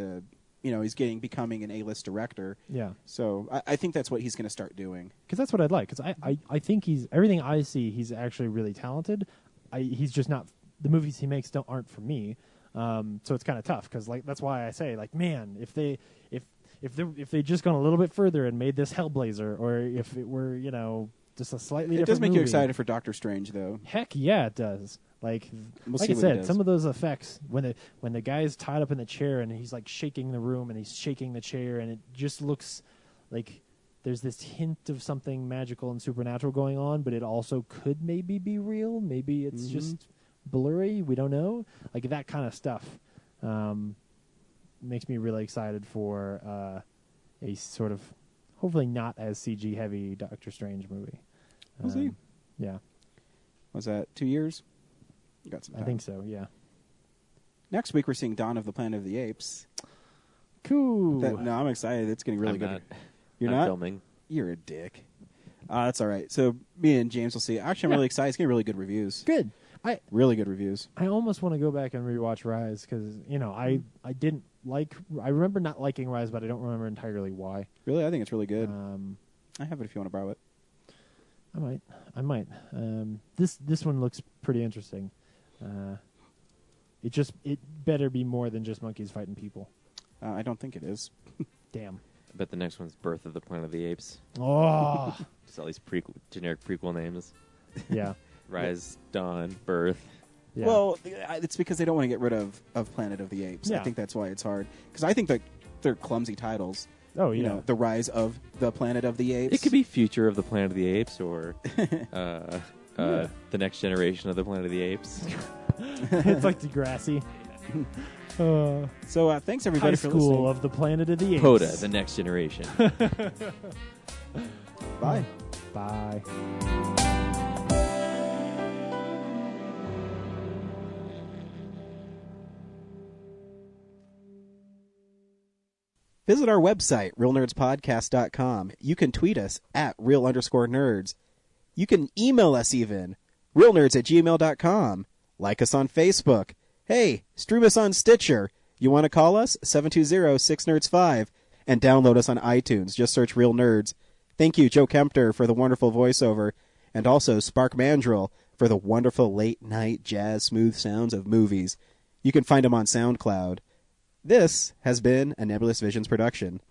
becoming an A-list director. Yeah. So I think that's what he's going to start doing. Because that's what I'd like. Because I think everything I see, he's actually really talented. He's just not. The movies he makes aren't for me, so it's kind of tough. Because that's why I say man, if they just gone a little bit further and made this Hellblazer, or if it were just a slightly different It does make movie. you excited for Doctor Strange, though. Heck yeah, it does. Like I said, some of those effects when the guy's tied up in the chair and he's like shaking the room and he's shaking the chair, and it just looks like there's this hint of something magical and supernatural going on, but it also could maybe be real. Maybe it's just blurry. We don't know. Like that kind of stuff makes me really excited for a sort of hopefully not as CG heavy Doctor Strange movie. We'll see. Yeah. Was that 2 years? You got some time. I think so, yeah. Next week we're seeing Dawn of the Planet of the Apes. Cool. No, I'm excited. It's getting really good. Not. You're I'm not filming. You're a dick. That's all right. So me and James will see. Actually, I'm really excited. It's getting really good reviews. Good. Really good reviews. I almost want to go back and rewatch Rise because I didn't like. I remember not liking Rise, but I don't remember entirely why. Really, I think it's really good. I have it if you want to borrow it. I might. This one looks pretty interesting. It better be more than just monkeys fighting people. I don't think it is. Damn. I bet the next one's Birth of the Planet of the Apes. Oh. Just all these generic prequel names. Yeah. Rise, Dawn, Birth. Yeah. Well, it's because they don't want to get rid of Planet of the Apes. Yeah. I think that's why it's hard. Because I think that they're clumsy titles. Oh, You know, The Rise of the Planet of the Apes. It could be Future of the Planet of the Apes or The Next Generation of the Planet of the Apes. It's like Degrassi. So thanks everybody High for School listening. of the Planet of the Apes. POTA, The Next Generation. Bye. Bye. Visit our website, realnerdspodcast.com. You can tweet us at real_nerds. You can email us even, realnerds@gmail.com. Like us on Facebook. Hey, stream us on Stitcher. You want to call us? 720-6nerds5. And download us on iTunes. Just search Real Nerds. Thank you, Joe Kempter, for the wonderful voiceover. And also Spark Mandrill for the wonderful late-night jazz smooth sounds of movies. You can find them on SoundCloud. This has been a Nebulous Visions production.